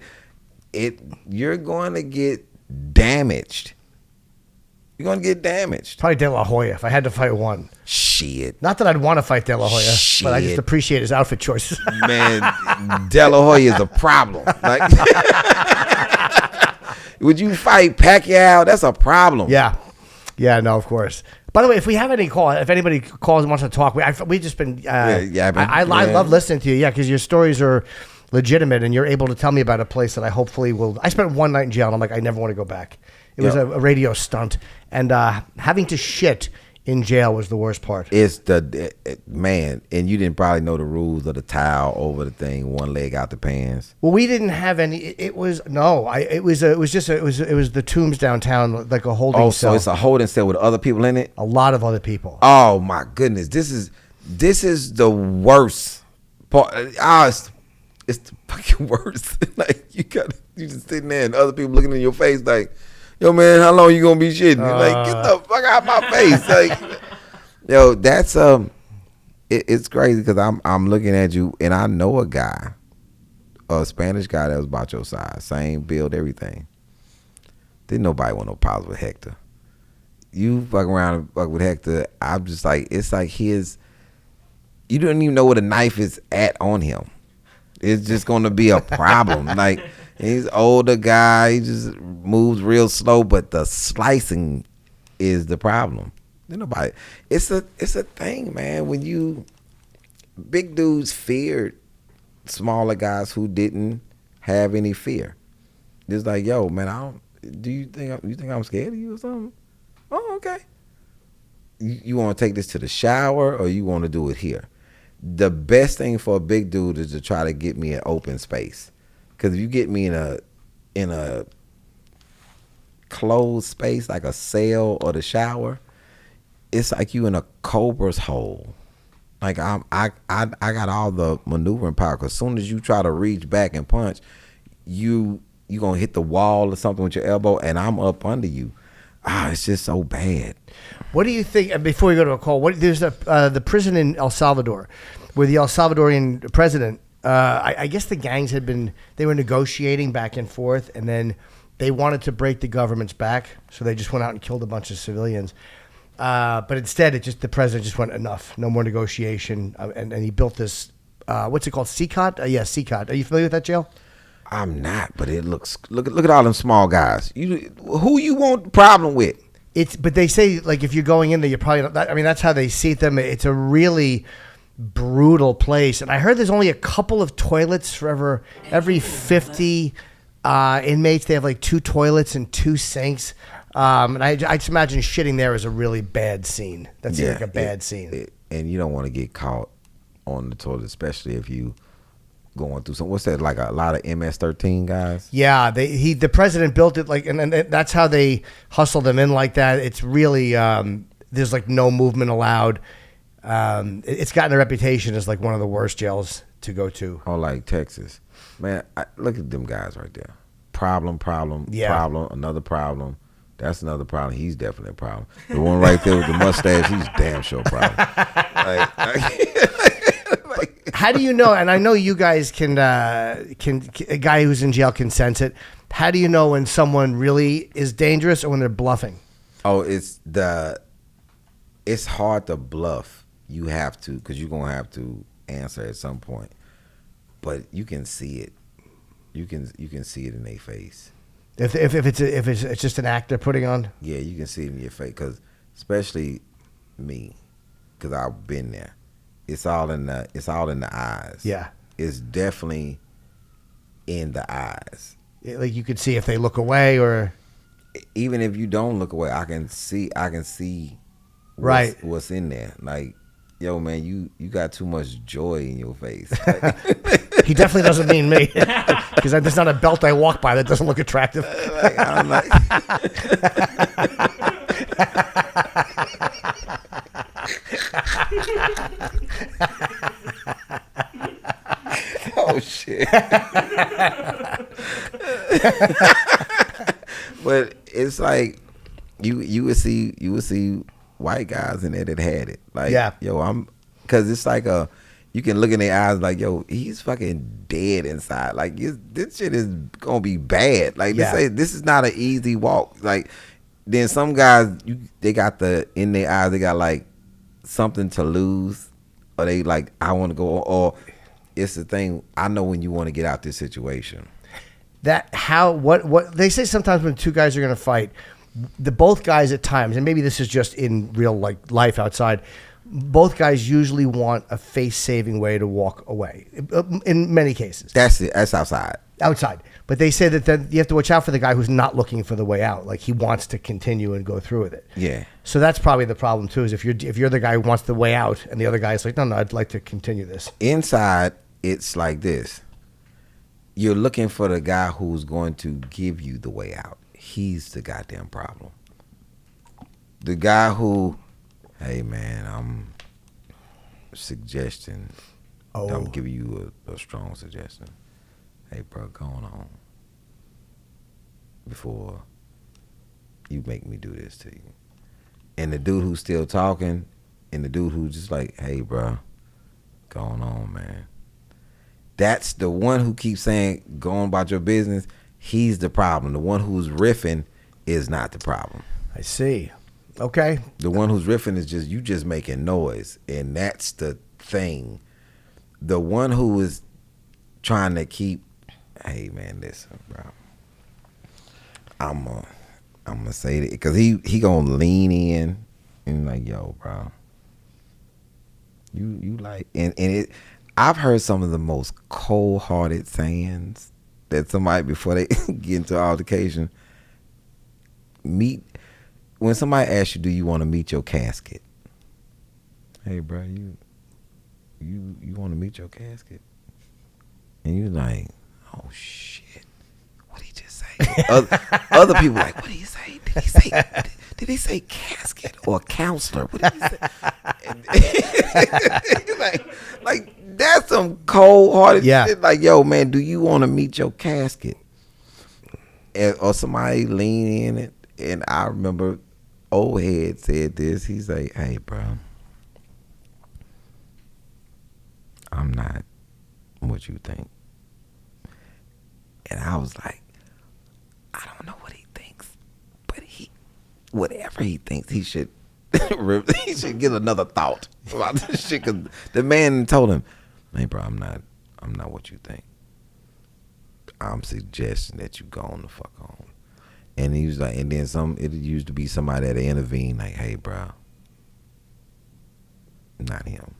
Speaker 2: you're going to get damaged. You're going to get damaged.
Speaker 1: Probably De La Hoya if I had to fight one.
Speaker 2: Shit.
Speaker 1: Not that I'd want to fight De La Hoya, but I just appreciate his outfit choices.
Speaker 2: Man, De La Hoya is a problem. Like, Would you fight Pacquiao? That's a problem.
Speaker 1: Yeah. Yeah, no, of course. By the way, if we have any call, if anybody calls and wants to talk, we've just been. I love listening to you. Yeah, because your stories are legitimate, and you're able to tell me about a place that I hopefully will. I spent one night in jail, and I'm like, I never want to go back. It was a radio stunt, and having to shit in jail was the worst part.
Speaker 2: It's man, and you didn't probably know the rules of the towel over the thing, one leg out the pants.
Speaker 1: Well, we didn't have any. It was the Tombs downtown, like a holding cell.
Speaker 2: So it's a holding cell with other people in it.
Speaker 1: A lot of other people.
Speaker 2: Oh my goodness, this is the worst part. It's the fucking worst. Like you just sitting there and other people looking in your face like, yo man, how long you gonna be shitting? Like get the fuck out my face. Like yo, that's it's crazy because I'm looking at you and I know a guy, a Spanish guy that was about your size, same build, everything. Didn't nobody want no problems with Hector. You fuck around and fuck with Hector. I'm just like, it's like you don't even know where the knife is at on him. It's just gonna be a problem. Like he's an older guy, he just moves real slow, but the slicing is the problem. Nobody. It's a thing, man. When you big dudes feared smaller guys who didn't have any fear. It's like, yo, man, you think I'm scared of you or something? Oh, okay. You want to take this to the shower or you want to do it here? The best thing for a big dude is to try to get me an open space. Because if you get me in a closed space like a cell or the shower, it's like you in a cobra's hole. Like I got all the maneuvering power. Cause as soon as you try to reach back and punch, you gonna hit the wall or something with your elbow, and I'm up under you. It's just so bad.
Speaker 1: What do you think? Before we go to a call, there's the prison in El Salvador, where the El Salvadorian president. I guess the gangs they were negotiating back and forth, and then they wanted to break the government's back, so they just went out and killed a bunch of civilians. But instead, the president just went, enough, no more negotiation, and he built this. What's it called? Sept? Yeah, Sept. Are you familiar with that jail?
Speaker 2: I'm not, but it looks. Look at all them small guys. Who you want the problem with?
Speaker 1: But they say like if you're going in there, you're probably not. I mean, that's how they seat them. It's a really brutal place, and I heard there's only a couple of toilets for every 50 inmates. They have like 2 toilets and 2 sinks. And I just imagine shitting there is a really bad scene. That's like a bad scene.
Speaker 2: And you don't want to get caught on the toilet, especially if you going through what's that, like a lot of MS-13 guys? Yeah,
Speaker 1: the president built it like, and that's how they hustle them in like that. It's really, there's like no movement allowed. It's gotten a reputation as like one of the worst jails to go to.
Speaker 2: Oh, like Texas. Man, look at them guys right there. Problem, another problem. That's another problem. He's definitely a problem. The one right there with the mustache, he's damn sure a problem.
Speaker 1: How do you know? And I know you guys can a guy who's in jail can sense it. How do you know when someone really is dangerous or when they're bluffing?
Speaker 2: Oh, it's hard to bluff. You have to, because you're gonna have to answer at some point. But you can see it. You can see it in their face.
Speaker 1: If it's just an act they're putting on.
Speaker 2: Yeah, you can see it in your face, because especially me, because I've been there. It's all in the eyes.
Speaker 1: Yeah,
Speaker 2: it's definitely in the eyes.
Speaker 1: Like you could see if they look away, or
Speaker 2: even if you don't look away, I can see what's in there. Like, yo, man, you got too much joy in your face.
Speaker 1: He definitely doesn't mean me, because there's not a belt I walk by that doesn't look attractive.
Speaker 2: I'm like, oh shit. But it's like you would see white guys in there that had it. Like,
Speaker 1: yeah,
Speaker 2: yo, because it's like you can look in their eyes like, yo, he's fucking dead inside. Like, this shit is gonna be bad. Like, this is not an easy walk. Like, then some guys, they got in their eyes, they got like something to lose, or they like, I want to go, or it's the thing. I know when you want to get out this situation.
Speaker 1: what they say sometimes when two guys are going to fight, both guys at times, and maybe this is just in real like life outside, both guys usually want a face-saving way to walk away. In many cases,
Speaker 2: That's it. That's outside.
Speaker 1: But they say that then you have to watch out for the guy who's not looking for the way out. Like he wants to continue and go through with it.
Speaker 2: Yeah.
Speaker 1: So that's probably the problem too. Is if you're the guy who wants the way out, and the other guy is like, no, I'd like to continue this.
Speaker 2: Inside, it's like this. You're looking for the guy who's going to give you the way out. He's the goddamn problem. The guy who, hey man, I'm suggesting. I'm giving you a strong suggestion. Hey bro, go on before you make me do this to you. And the dude who's still talking, and the dude who's just like, hey bro, go on, man. That's the one who keeps saying, go on about your business. He's the problem. The one who's riffing is not the problem.
Speaker 1: I see. Okay.
Speaker 2: The one who's riffing is just making noise, and that's the thing. The one who is trying to keep, hey man, listen, bro. I'm gonna say that because he gonna lean in and like, yo, bro. You like and it. I've heard some of the most cold-hearted sayings that somebody before they get into an altercation when somebody asks you, do you want to meet your casket? Hey, bro, you want to meet your casket? And you're like, oh shit, what did he just say? Other people like, what did he say? Did he say casket or counselor? What did he say? like that's some cold-hearted shit. Like, yo, man, do you want to meet your casket? Or somebody lean in it. And I remember old head said this. He's like, hey, bro, I'm not what you think. And I was like, I don't know what he thinks, but whatever he thinks, he should get another thought about this shit. Cause the man told him, hey, bro, I'm not what you think. I'm suggesting that you go on the fuck on. And he was like, and then it used to be somebody that intervened, like, hey, bro, not him.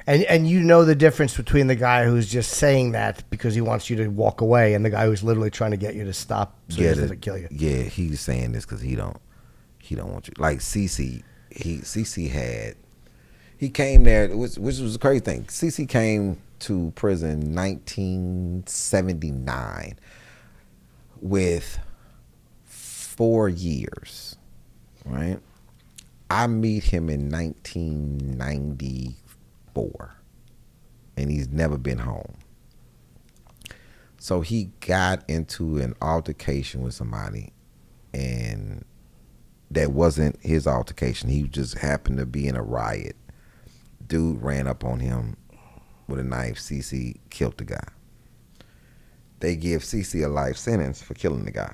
Speaker 1: And you know the difference between the guy who's just saying that because he wants you to walk away, and the guy who's literally trying to get you to stop so he doesn't kill you.
Speaker 2: Yeah, he's saying this because he don't want you. Like CC he came there, which was a crazy thing. CC came to prison in 1979 with 4 years, right? I meet him in 1994, and he's never been home. So he got into an altercation with somebody, and that wasn't his altercation. He just happened to be in a riot. Dude ran up on him with a knife. CC killed the guy. They give CC a life sentence for killing the guy,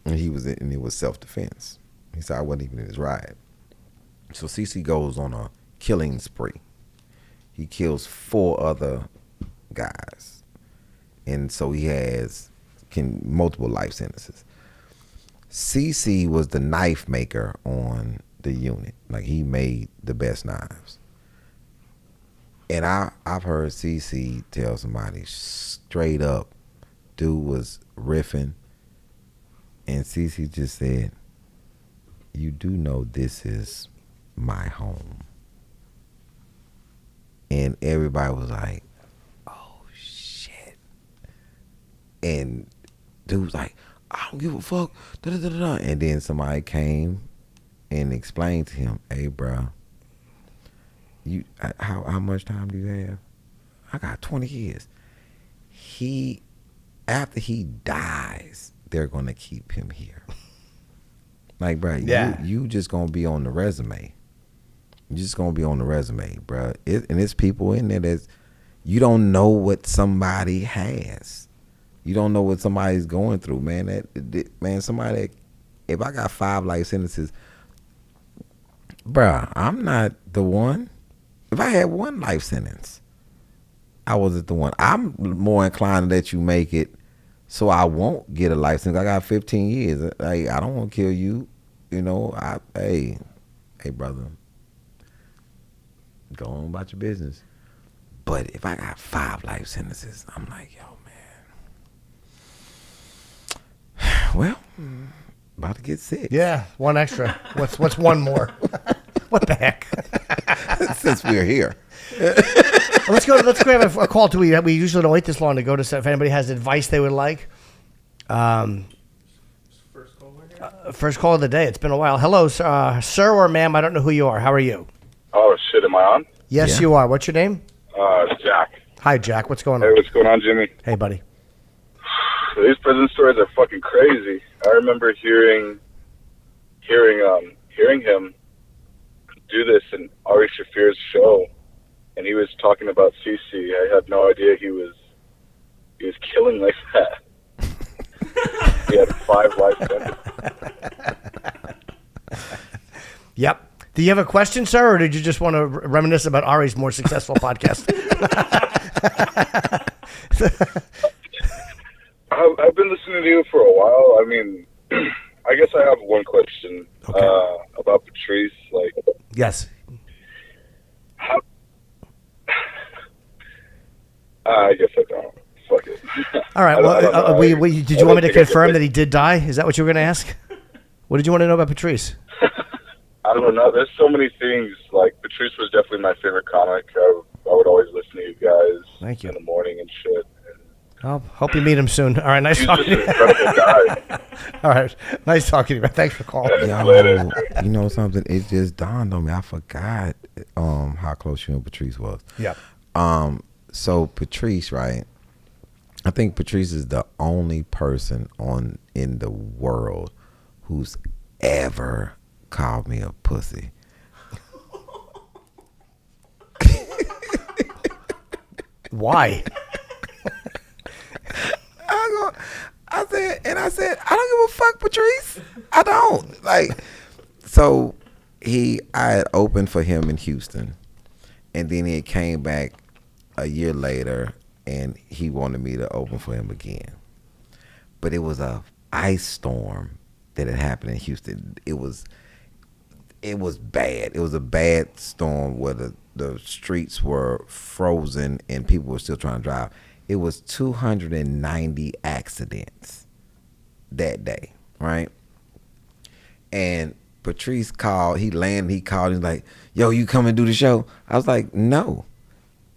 Speaker 2: and it was self-defense. He said, I wasn't even in his riot. So CC goes on a killing spree. He kills 4 other guys, and so he has multiple life sentences. CC was the knife maker on the unit. Like, he made the best knives. And I've heard CC tell somebody straight up, dude was riffing, and CC just said, you do know this is my home. And everybody was like, oh shit. And dude was like, I don't give a fuck. Da-da-da-da. And then somebody came and explained to him, hey bro, how much time do you have? I got 20 years. After he dies, they're gonna keep him here. Like, bro, you just gonna be on the resume. You're just gonna be on the resume, bro. And it's people in there that you don't know what somebody has. You don't know what somebody's going through, man. Somebody, if I got 5 life sentences, bruh, I'm not the one. If I had 1 life sentence, I wasn't the one. I'm more inclined to let you make it So I won't get a life sentence. I got 15 years. Like, I don't want to kill you. You know, hey, brother, go on about your business. But if I got 5 life sentences, I'm like, yo, man. Well, about to get 6.
Speaker 1: Yeah, one extra. What's one more? What the heck?
Speaker 2: Since we're here.
Speaker 1: Well, let's go have a call too. We usually don't wait this long to go to if anybody has advice they would like. First call of the day. It's been a while. Hello, sir or ma'am. I don't know who you are. How are you?
Speaker 3: Oh, shit. Am I on?
Speaker 1: Yes,
Speaker 2: Yeah.
Speaker 1: you are. What's your name?
Speaker 3: Jack.
Speaker 1: Hi, Jack. What's going
Speaker 3: Hey,
Speaker 1: on?
Speaker 3: what's going on, Jimmy?
Speaker 1: Hey, buddy.
Speaker 3: These prison stories are fucking crazy. I remember hearing him do this in Ari Shafir's show, and he was talking about CC. I had no idea he was killing like that. He had 5 life sentences.
Speaker 1: Yep. Do you have a question, sir, or did you just want to reminisce about Ari's more successful podcast?
Speaker 3: I've been listening to you for a while. I mean, I guess I have one question about Patrice. Like,
Speaker 1: Yes.
Speaker 3: how, I guess I don't. Fuck it.
Speaker 1: All right.
Speaker 3: I don't know.
Speaker 1: Did you want me to confirm that he did die? Is that what you were going to ask? What did you want to know about Patrice?
Speaker 3: I don't know. There's so many things. Like, Patrice was definitely my favorite comic. I would always listen to you guys.
Speaker 1: Thank you.
Speaker 3: In the morning and shit.
Speaker 1: I'll hope you meet him soon. All right. Nice
Speaker 3: He's
Speaker 1: talking
Speaker 3: just
Speaker 1: to
Speaker 3: an
Speaker 1: you.
Speaker 3: incredible guy.
Speaker 1: All right. Nice talking to you. Thanks for calling.
Speaker 2: Yo, you know something? It just dawned on me. I forgot how close you and Patrice was.
Speaker 1: Yeah.
Speaker 2: So Patrice, right? I think Patrice is the only person in the world who's ever called me a pussy.
Speaker 1: Why?
Speaker 2: I said, I don't give a fuck, Patrice. I don't. Like, so I had opened for him in Houston, and then he came back a year later, and he wanted me to open for him again. But it was a ice storm that had happened in Houston. It was bad. It was a bad storm where the streets were frozen and people were still trying to drive. It was 290 accidents that day, right? And Patrice called, he landed, he called, he's like, yo, you come and do the show? I was like, no.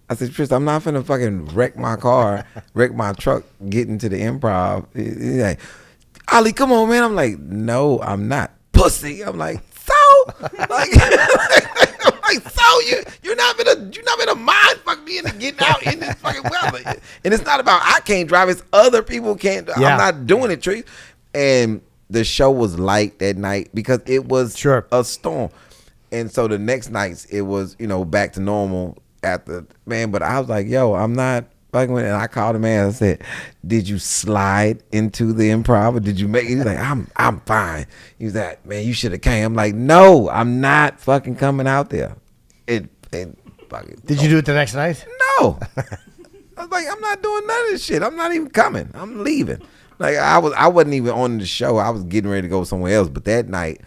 Speaker 2: I said, Patrice, I'm not finna fucking wreck my car, wreck my truck, get into the Improv. He's like, Ali, come on, man. I'm like, no, I'm not. Pussy. I'm like, so? Like, you're not gonna mind fuck me into getting out in this fucking weather. And it's not about I can't drive, it's other people can't.
Speaker 1: Yeah.
Speaker 2: I'm not doing it, Trees. And the show was light that night because it was a storm. And so the next nights it was, back to normal after, man. But I was like, yo, I'm not fucking with it. And I called him, man. I said, did you slide into the Improv or did you make it? He's like, I'm fine. He was like, man, you should have came. I'm like, no, I'm not fucking coming out there.
Speaker 1: Did you do it the next night?
Speaker 2: No. I was like, I'm not doing none of this shit. I'm not even coming. I'm leaving. Like I wasn't even on the show. I was getting ready to go somewhere else. But that night,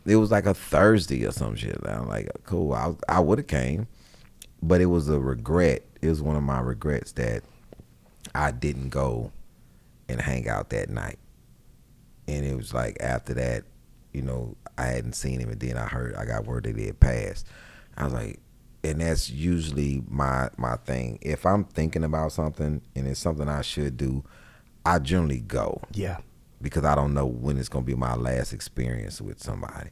Speaker 2: it was like a Thursday or some shit. I'm like, cool. I would have came, but it was a regret. It was one of my regrets that I didn't go and hang out that night. And it was like after that, I hadn't seen him, and then I got word that he had passed. I was like, and that's usually my thing. If I'm thinking about something and it's something I should do, I generally go.
Speaker 1: Yeah.
Speaker 2: Because I don't know when it's going to be my last experience with somebody.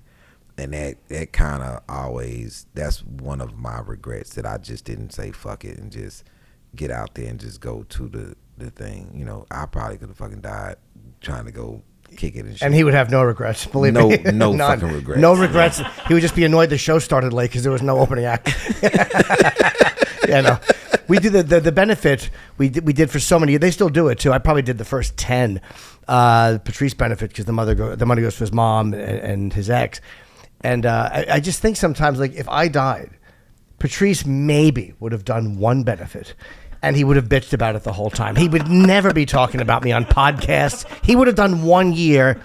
Speaker 2: And that kind of always, that's one of my regrets, that I just didn't say fuck it and just get out there and just go to the thing. I probably could have fucking died trying to go kick it and shit.
Speaker 1: And he would have no regrets, believe me.
Speaker 2: No fucking regrets.
Speaker 1: No regrets. He would just be annoyed the show started late because there was no opening act. Yeah, no. We did the benefit we did for so many. They still do it too. I probably did the first 10 Patrice benefit because the money goes for his mom and his ex. And I just think sometimes, like, if I died, Patrice maybe would have done one benefit. and he would have bitched about it the whole time. He would never be talking about me on podcasts. He would have done 1 year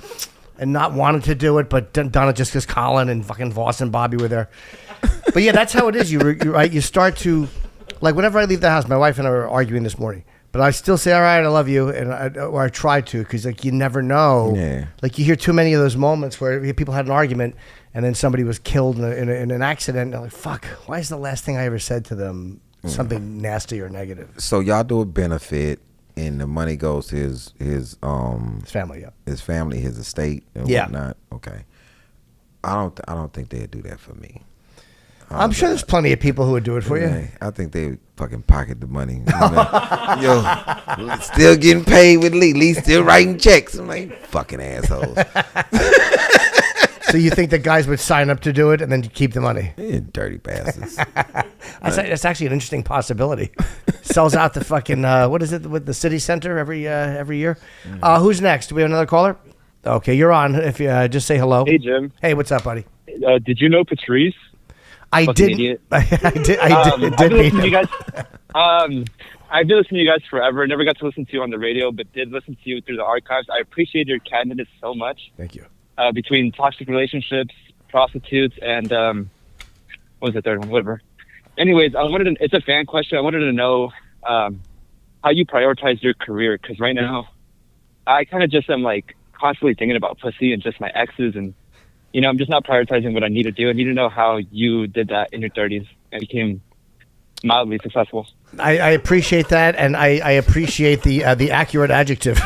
Speaker 1: and not wanted to do it, but done it just because Colin and fucking Voss and Bobby were there. But yeah, that's how it is. You're right. You start to, like, whenever I leave the house, my wife and I were arguing this morning, but I still say, all right, I love you, or I try to, because like you never know.
Speaker 2: Yeah.
Speaker 1: Like you hear too many of those moments where people had an argument and then somebody was killed in an accident. And they're like, fuck, why is the last thing I ever said to them something nasty or negative?
Speaker 2: So y'all do a benefit, and the money goes to his
Speaker 1: Family, yeah.
Speaker 2: his family, his estate, and whatnot. Okay. I don't think they'd do that for me.
Speaker 1: I'm sure there's plenty of people who would do it for you.
Speaker 2: I think they fucking pocket the money. Yo, still getting paid with Lee still writing checks. I'm like, fucking assholes.
Speaker 1: So you think that guys would sign up to do it and then keep the money?
Speaker 2: You dirty bastards.
Speaker 1: That's actually an interesting possibility. Sells out the fucking what is it with the city center every year? Who's next? Do we have another caller? Okay, you're on. If you just say hello.
Speaker 4: Hey, Jim.
Speaker 1: Hey, what's up, buddy?
Speaker 4: Did you know Patrice?
Speaker 1: I
Speaker 4: Fucking
Speaker 1: did.
Speaker 4: idiot.
Speaker 1: I did.
Speaker 4: I've
Speaker 1: Did
Speaker 4: been
Speaker 1: meet
Speaker 4: listening to you
Speaker 1: him.
Speaker 4: guys. I've been listening to you guys forever. Never got to listen to you on the radio, but did listen to you through the archives. I appreciate your candidness so much.
Speaker 1: Thank you.
Speaker 4: Between toxic relationships, prostitutes, and what was the third one? Whatever. Anyways, it's a fan question. I wanted to know how you prioritize your career, because right now I kind of just am like constantly thinking about pussy and just my exes, and I'm just not prioritizing what I need to do. I need to know how you did that in your 30s and became mildly successful.
Speaker 1: I appreciate that, and I appreciate the accurate adjective.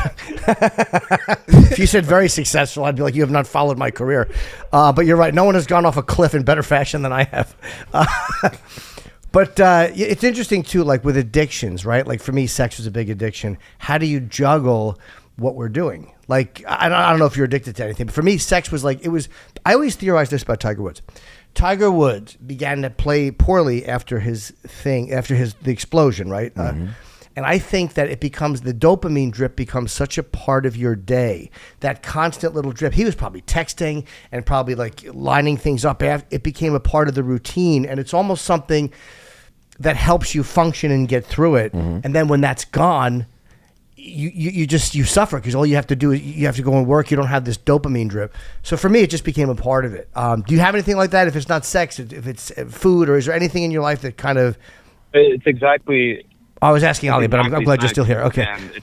Speaker 1: If you said very successful, I'd be like, you have not followed my career. But you're right. No one has gone off a cliff in better fashion than I have. But it's interesting, too, like with addictions, right? Like for me, sex was a big addiction. How do you juggle what we're doing? Like, I don't know if you're addicted to anything, but for me, sex was like, I always theorized this about Tiger Woods. Tiger Woods began to play poorly after the explosion, right?
Speaker 2: Mm-hmm.
Speaker 1: And I think that the dopamine drip becomes such a part of your day, that constant little drip. He was probably texting and probably like lining things up. It became a part of the routine, and it's almost something that helps you function and get through it. Mm-hmm. And then when that's gone, you suffer, because all you have to do is you have to go and work. You don't have this dopamine drip. So for me, it just became a part of it. Do you have anything like that? If it's not sex, if it's food, or is there anything in your life that kind of?
Speaker 4: It's exactly.
Speaker 1: I was asking Ali, but I'm glad you're still here. Okay.
Speaker 4: And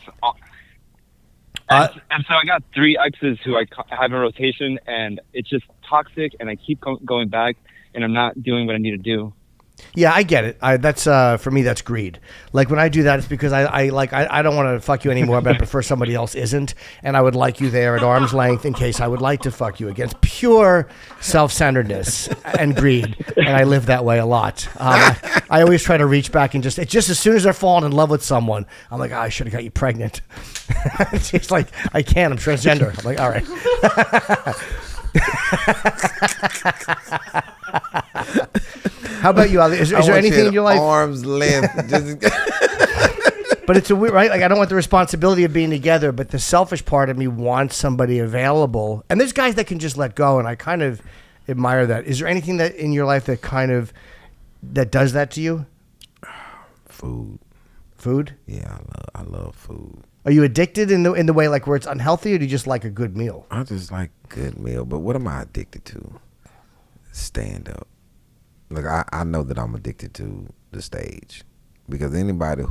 Speaker 4: and so I got 3 exes who I have in rotation, and it's just toxic, and I keep going back, and I'm not doing what I need to do.
Speaker 1: Yeah, I get it. That's for me, that's greed. Like when I do that, it's because I don't want to fuck you anymore, but I prefer somebody else isn't, and I would like you there at arm's length in case I would like to fuck you again. It's pure self-centeredness and greed, and I live that way a lot. I always try to reach back and just as soon as they're falling in love with someone, I'm like, I should have got you pregnant. It's like, I can't. I'm transgender. I'm like, all right. How about you, Ali? Is there anything in your life?
Speaker 2: Arm's length.
Speaker 1: But it's a weird, right? Like, I don't want the responsibility of being together, but the selfish part of me wants somebody available. And there's guys that can just let go, and I kind of admire that. Is there anything that in your life that kind of that does that to you?
Speaker 2: Food.
Speaker 1: Food?
Speaker 2: Yeah, I love food.
Speaker 1: Are you addicted in the way like where it's unhealthy, or do you just like a good meal?
Speaker 2: I just like good meal. But what am I addicted to? Stand up. Look, I know that I'm addicted to the stage, because anybody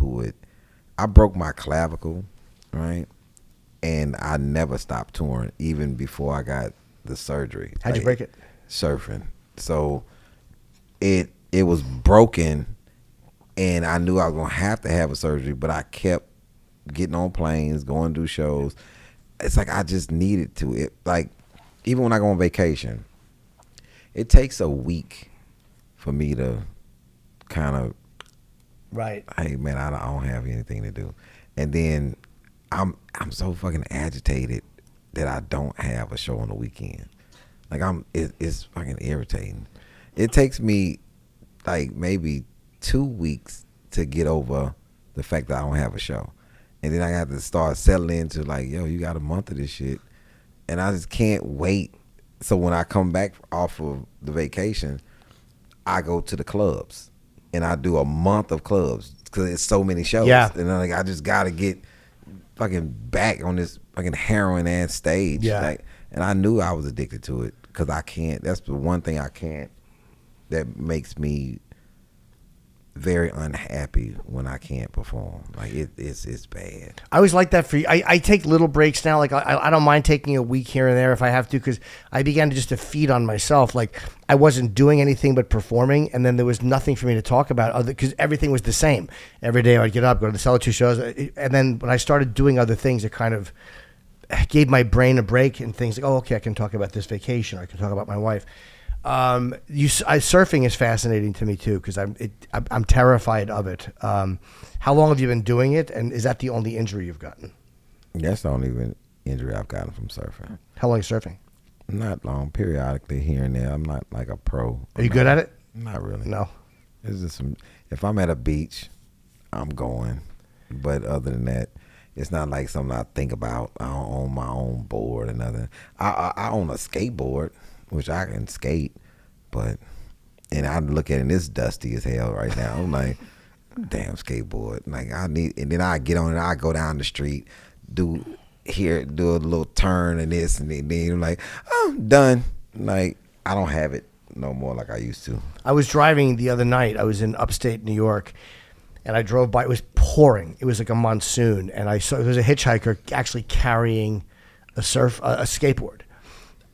Speaker 2: I broke my clavicle, right? And I never stopped touring, even before I got the surgery.
Speaker 1: How'd you break it?
Speaker 2: Surfing. So it was broken, and I knew I was gonna have to have a surgery, but I kept getting on planes, going to do shows. It's like I just needed to. It like even when I go on vacation, it takes a week for me to kind of,
Speaker 1: right? Hey
Speaker 2: man, I don't have anything to do, and then I'm so fucking agitated that I don't have a show on the weekend. Like it's fucking irritating. It takes me like maybe 2 weeks to get over the fact that I don't have a show, and then I have to start settling into like, yo, you got a month of this shit, and I just can't wait. So when I come back off of the vacation, I go to the clubs, and I do a month of clubs because it's so many shows.
Speaker 1: Yeah.
Speaker 2: And I'm like, I just got to get fucking back on this fucking heroin ass stage.
Speaker 1: Yeah.
Speaker 2: Like, and I knew I was addicted to it because I can't. That's the one thing I can't. That makes me very unhappy when I can't perform. Like it's bad.
Speaker 1: I always like that for you. I take little breaks now. Like I don't mind taking a week here and there if I have to, because I began to just to feed on myself. Like I wasn't doing anything but performing, and then there was nothing for me to talk about other because everything was the same. Every day I'd get up, go to the cellar 2 shows, and then when I started doing other things, it kind of gave my brain a break and things like, oh, okay, I can talk about this vacation, or I can talk about my wife. Surfing is fascinating to me too because I'm terrified of it. How long have you been doing it, and is that the only injury you've gotten?
Speaker 2: That's the only injury I've gotten from surfing.
Speaker 1: How long are you surfing?
Speaker 2: Not long. Periodically here and there. I'm not like a pro.
Speaker 1: Are you good at it?
Speaker 2: Not really.
Speaker 1: No.
Speaker 2: It's just if I'm at a beach, I'm going. But other than that, it's not like something I think about. I don't own my own board or nothing. I own a skateboard, which I can skate, and I look at it and it's dusty as hell right now. I'm like, damn skateboard. Like and then I get on it, I go down the street, do a little turn and this, and then you're like, oh, I'm done. Like I don't have it no more like I used to.
Speaker 1: I was driving the other night. I was in upstate New York, and I drove by. It was pouring. It was like a monsoon, and I saw there was a hitchhiker actually carrying a skateboard.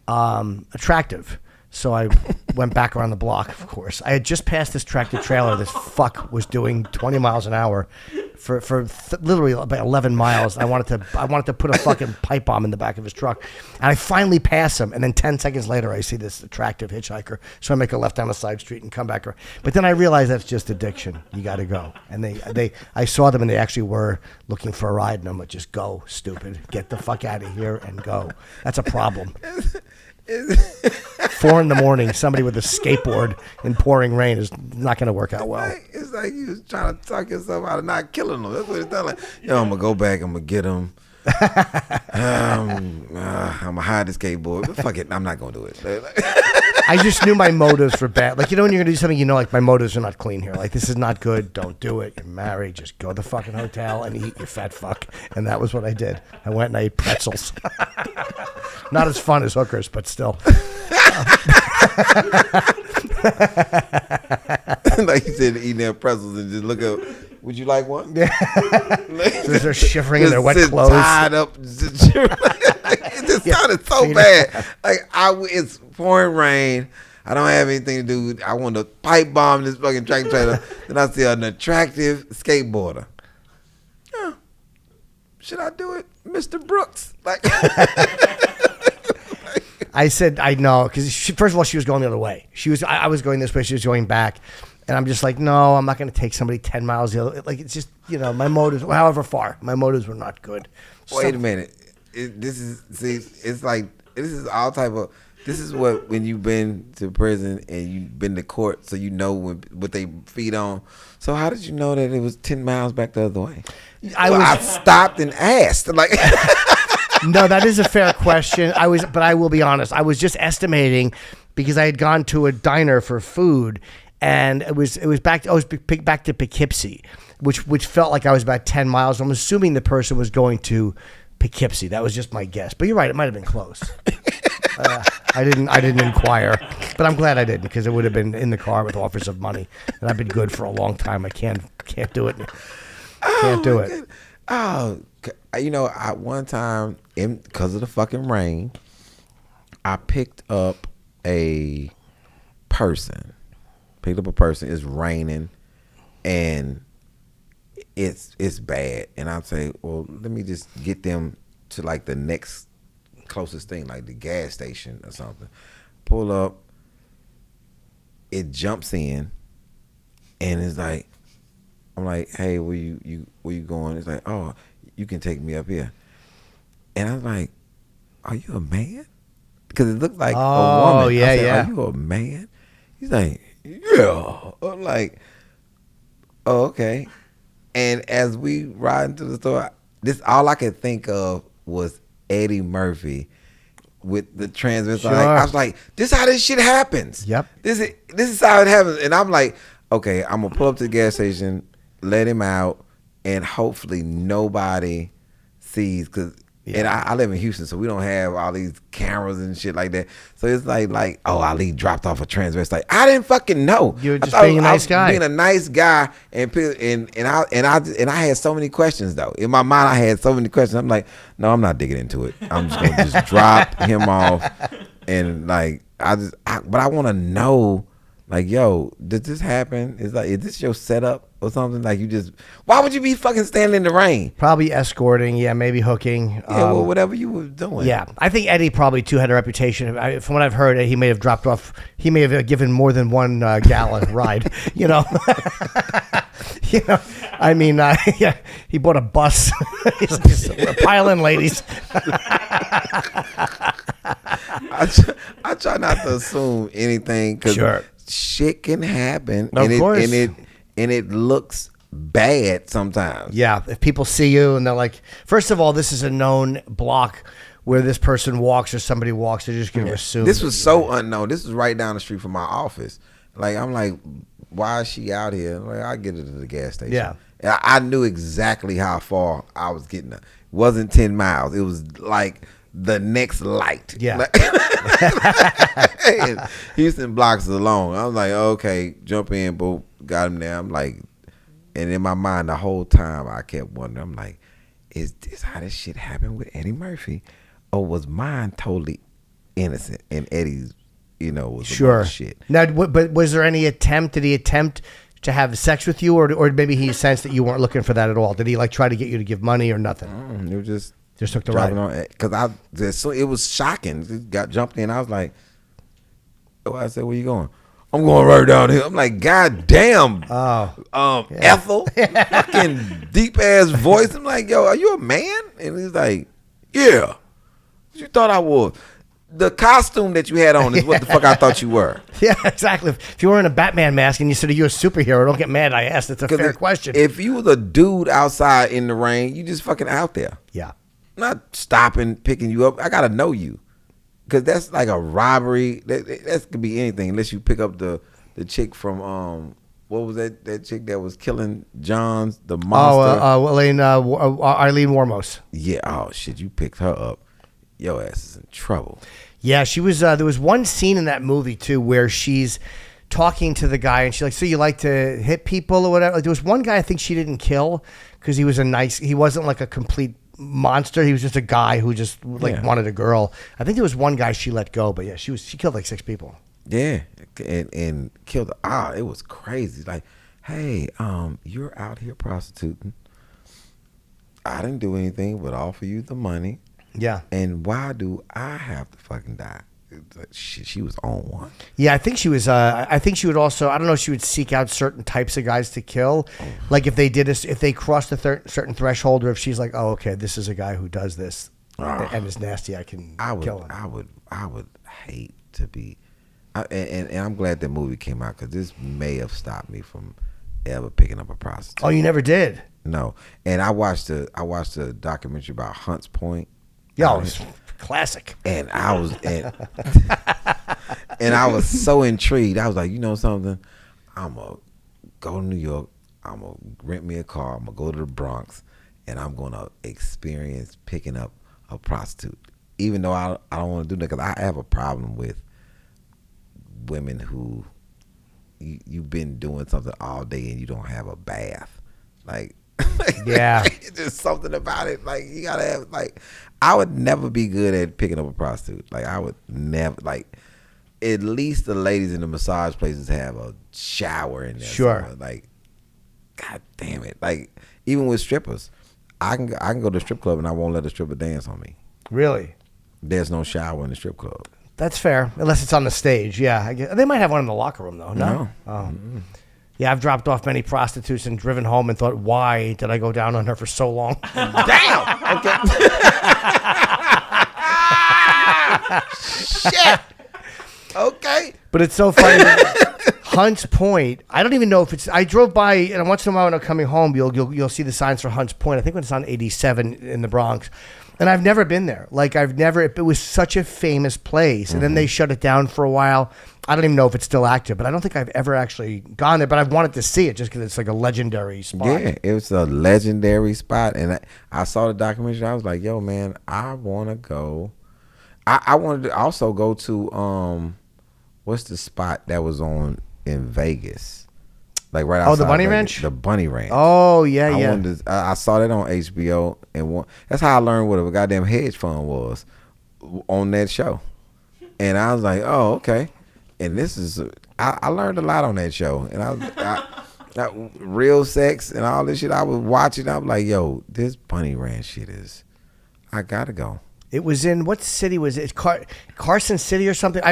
Speaker 1: Attractive. So I went back around the block, of course. I had just passed this tractor trailer. This fuck was doing 20 miles an hour for literally about 11 miles. I wanted to put a fucking pipe bomb in the back of his truck. And I finally pass him. And then 10 seconds later, I see this attractive hitchhiker. So I make a left down a side street and come back around. But then I realized that's just addiction. You got to go. And I saw them, and they actually were looking for a ride. And I'm like, just go, stupid. Get the fuck out of here and go. That's a problem. 4 a.m, somebody with a skateboard in pouring rain is not going to work out well.
Speaker 2: It's like you was trying to talk yourself out of not killing them. That's what it's like. Yo, I'm gonna go back. I'm gonna get them. I'm gonna hide the skateboard. But fuck it, I'm not gonna do it.
Speaker 1: I just knew my motives were bad. Like, you know, when you're gonna do something, you know, like my motives are not clean here. Like, this is not good. Don't do it. You're married. Just go to the fucking hotel and eat, you fat fuck. And that was what I did. I went and I ate pretzels. Not as fun as hookers, but still.
Speaker 2: Like you said, eating their pretzels and just look up. Would you like one? Yeah.
Speaker 1: So they're shivering in their wet clothes.
Speaker 2: Tied up. It just sounded so bad. Like it's pouring rain. I don't have anything to do. I want to pipe bomb this fucking tractor trailer. Then I see an attractive skateboarder. Yeah. Should I do it, Mr. Brooks? Like.
Speaker 1: I said, I know, because first of all, she was going the other way. I was going this way, she was going back. And I'm just like, no, I'm not going to take somebody 10 miles the other way. Like, it's just, you know, my motives, however far, my motives were not good.
Speaker 2: Wait a minute. It's like, this is all type of, this is what, when you've been to prison and you've been to court, so you know what they feed on. So how did you know that it was 10 miles back the other way? I stopped and asked. Like...
Speaker 1: No, that is a fair question. But I will be honest. I was just estimating because I had gone to a diner for food, and I was back to Poughkeepsie, which felt like I was about 10 miles. I'm assuming the person was going to Poughkeepsie. That was just my guess. But you're right. It might have been close. I didn't inquire, but I'm glad I didn't, because it would have been in the car with offers of money, and I've been good for a long time. I can't do it. Can't do it.
Speaker 2: Oh, you know, one time, because of the fucking rain, I picked up a person. It's raining, and it's bad. And I'd say, well, let me just get them to like the next closest thing, like the gas station or something. Pull up, it jumps in, and it's like, I'm like, hey, where you going? It's like, oh, you can take me up here. And I'm like, are you a man? Because it looked like a woman.
Speaker 1: Oh, yeah,
Speaker 2: I said,
Speaker 1: yeah.
Speaker 2: Are you a man? He's like, yeah. I'm like, oh, okay. And as we ride into the store, all I could think of was Eddie Murphy with the transvestite.
Speaker 1: Sure.
Speaker 2: I was like, this is how this shit happens.
Speaker 1: Yep.
Speaker 2: This is how it happens. And I'm like, okay, I'm gonna pull up to the gas station, let him out, and hopefully nobody sees. And I live in Houston, so we don't have all these cameras and shit like that. So it's like, oh, Ali dropped off a transvestite. I didn't fucking know.
Speaker 1: You were just being a nice guy.
Speaker 2: Being a nice guy, and I had so many questions though. In my mind, I had so many questions. I'm like, no, I'm not digging into it. I'm just gonna just drop him off, and like but I want to know. Like, yo, did this happen? Is this your setup or something? Like, why would you be fucking standing in the rain?
Speaker 1: Probably escorting, yeah, maybe hooking.
Speaker 2: Yeah, well, whatever you were doing.
Speaker 1: Yeah, I think Eddie probably too had a reputation. From what I've heard, he may have dropped off. He may have given more than one gallon ride. You know, I mean, yeah, he bought a bus. He's pile in, ladies.
Speaker 2: I try not to assume anything because shit can happen,
Speaker 1: of course.
Speaker 2: And it looks bad sometimes.
Speaker 1: Yeah, if people see you and they're like, first of all, this is a known block where this person walks or somebody walks, they're just going to assume.
Speaker 2: This was so unknown. This was right down the street from my office. Like, I'm like, why is she out here? Like, I get her to the gas station.
Speaker 1: Yeah.
Speaker 2: And I knew exactly how far I was getting her. It wasn't 10 miles. It was like the next light.
Speaker 1: Yeah.
Speaker 2: Houston blocks alone. I was like, okay, jump in, boom, got him there. I'm like, and in my mind the whole time I kept wondering, I'm like, is this how this shit happened with Eddie Murphy? Or was mine totally innocent and Eddie's, was a bunch of shit?
Speaker 1: Now, but was there any attempt? Did he attempt to have sex with you, or maybe he sensed that you weren't looking for that at all? Did he like try to get you to give money or nothing?
Speaker 2: It was just
Speaker 1: took the ride.
Speaker 2: Because it was shocking. It got jumped in. I was like, I said, where you going? I'm going right down here. I'm like, God damn. Ethel, fucking deep ass voice. I'm like, yo, are you a man? And he's like, yeah. What you thought I was? The costume that you had on is what the fuck I thought you were.
Speaker 1: Yeah, exactly. If you're wearing a Batman mask and you said you're a superhero, don't get mad. I asked. It's a fair question.
Speaker 2: If you was a dude outside in the rain, you just fucking out there.
Speaker 1: Yeah.
Speaker 2: I'm not stopping, picking you up. I gotta know you, because that's like a robbery. That could be anything unless you pick up the chick from what was that chick that was killing Johns, the monster?
Speaker 1: Eileen Warmos.
Speaker 2: Yeah. Oh shit, you picked her up. Your ass is in trouble.
Speaker 1: Yeah, she was. There was one scene in that movie too where she's talking to the guy and she's like, "So you like to hit people or whatever?" Like, there was one guy I think she didn't kill because he wasn't like a complete monster. He was just a guy who just wanted a girl. I think there was one guy she let go, but yeah, she killed like 6 people.
Speaker 2: Yeah, and killed. It was crazy. Like, hey, you're out here prostituting. I didn't do anything but offer you the money.
Speaker 1: Yeah.
Speaker 2: And why do I have to fucking die? She was on one.
Speaker 1: Yeah, I think she was. I think she would also. I don't know if she would seek out certain types of guys to kill. Like if they crossed a certain threshold, or if she's like, oh, okay, this is a guy who does this and is nasty, I can kill him.
Speaker 2: I would hate to be. And I'm glad that movie came out because this may have stopped me from ever picking up a prostitute.
Speaker 1: Oh, you never did?
Speaker 2: No. And I watched a documentary about Hunts Point.
Speaker 1: Yeah, it was classic.
Speaker 2: And I was and I was so intrigued. I was like, you know something? I'm gonna go to New York. I'm gonna rent me a car. I'm gonna go to the Bronx, and I'm gonna experience picking up a prostitute. Even though I don't want to do that, because I have a problem with women who you've been doing something all day and you don't have a bath. Like,
Speaker 1: yeah,
Speaker 2: it's just something about it. Like, you gotta have, like, I would never be good at picking up a prostitute. Like, I would never, like, at least the ladies in the massage places have a shower in there.
Speaker 1: Sure.
Speaker 2: Somewhere. Like, God damn it. Like, even with strippers, I can go to the strip club and I won't let a stripper dance on me.
Speaker 1: Really?
Speaker 2: There's no shower in the strip club.
Speaker 1: That's fair, unless it's on the stage. Yeah, I guess. They might have one in the locker room though. No. Oh. Mm-hmm. Yeah, I've dropped off many prostitutes and driven home and thought, why did I go down on her for so long?
Speaker 2: Damn. Okay. Shit. Okay.
Speaker 1: But it's so funny. Hunts Point. I don't even know if it's. I drove by, and once in a while when I'm coming home, you'll see the signs for Hunts Point. I think when it's on 87 in the Bronx, And I've never been there. Like it was such a famous place. And then they shut it down for a while. I don't even know if it's still active, but I don't think I've ever actually gone there. But I've wanted to see it just because it's like a legendary spot.
Speaker 2: Yeah, it was a legendary spot. And I saw the documentary. I was like, yo, man, I want to go. I wanted to also go to, what's the spot that was on in Vegas? Like right outside.
Speaker 1: Oh, the Bunny
Speaker 2: Vegas.
Speaker 1: Ranch?
Speaker 2: The Bunny Ranch.
Speaker 1: Oh, yeah, yeah.
Speaker 2: I saw that on HBO, and that's how I learned what a goddamn hedge fund was on that show. And I was like, oh, okay. And this is, I learned a lot on that show. And I real sex and all this shit I was watching. I was like, yo, this Bunny Ranch shit I gotta go.
Speaker 1: It was in, what city was it? Carson City or something.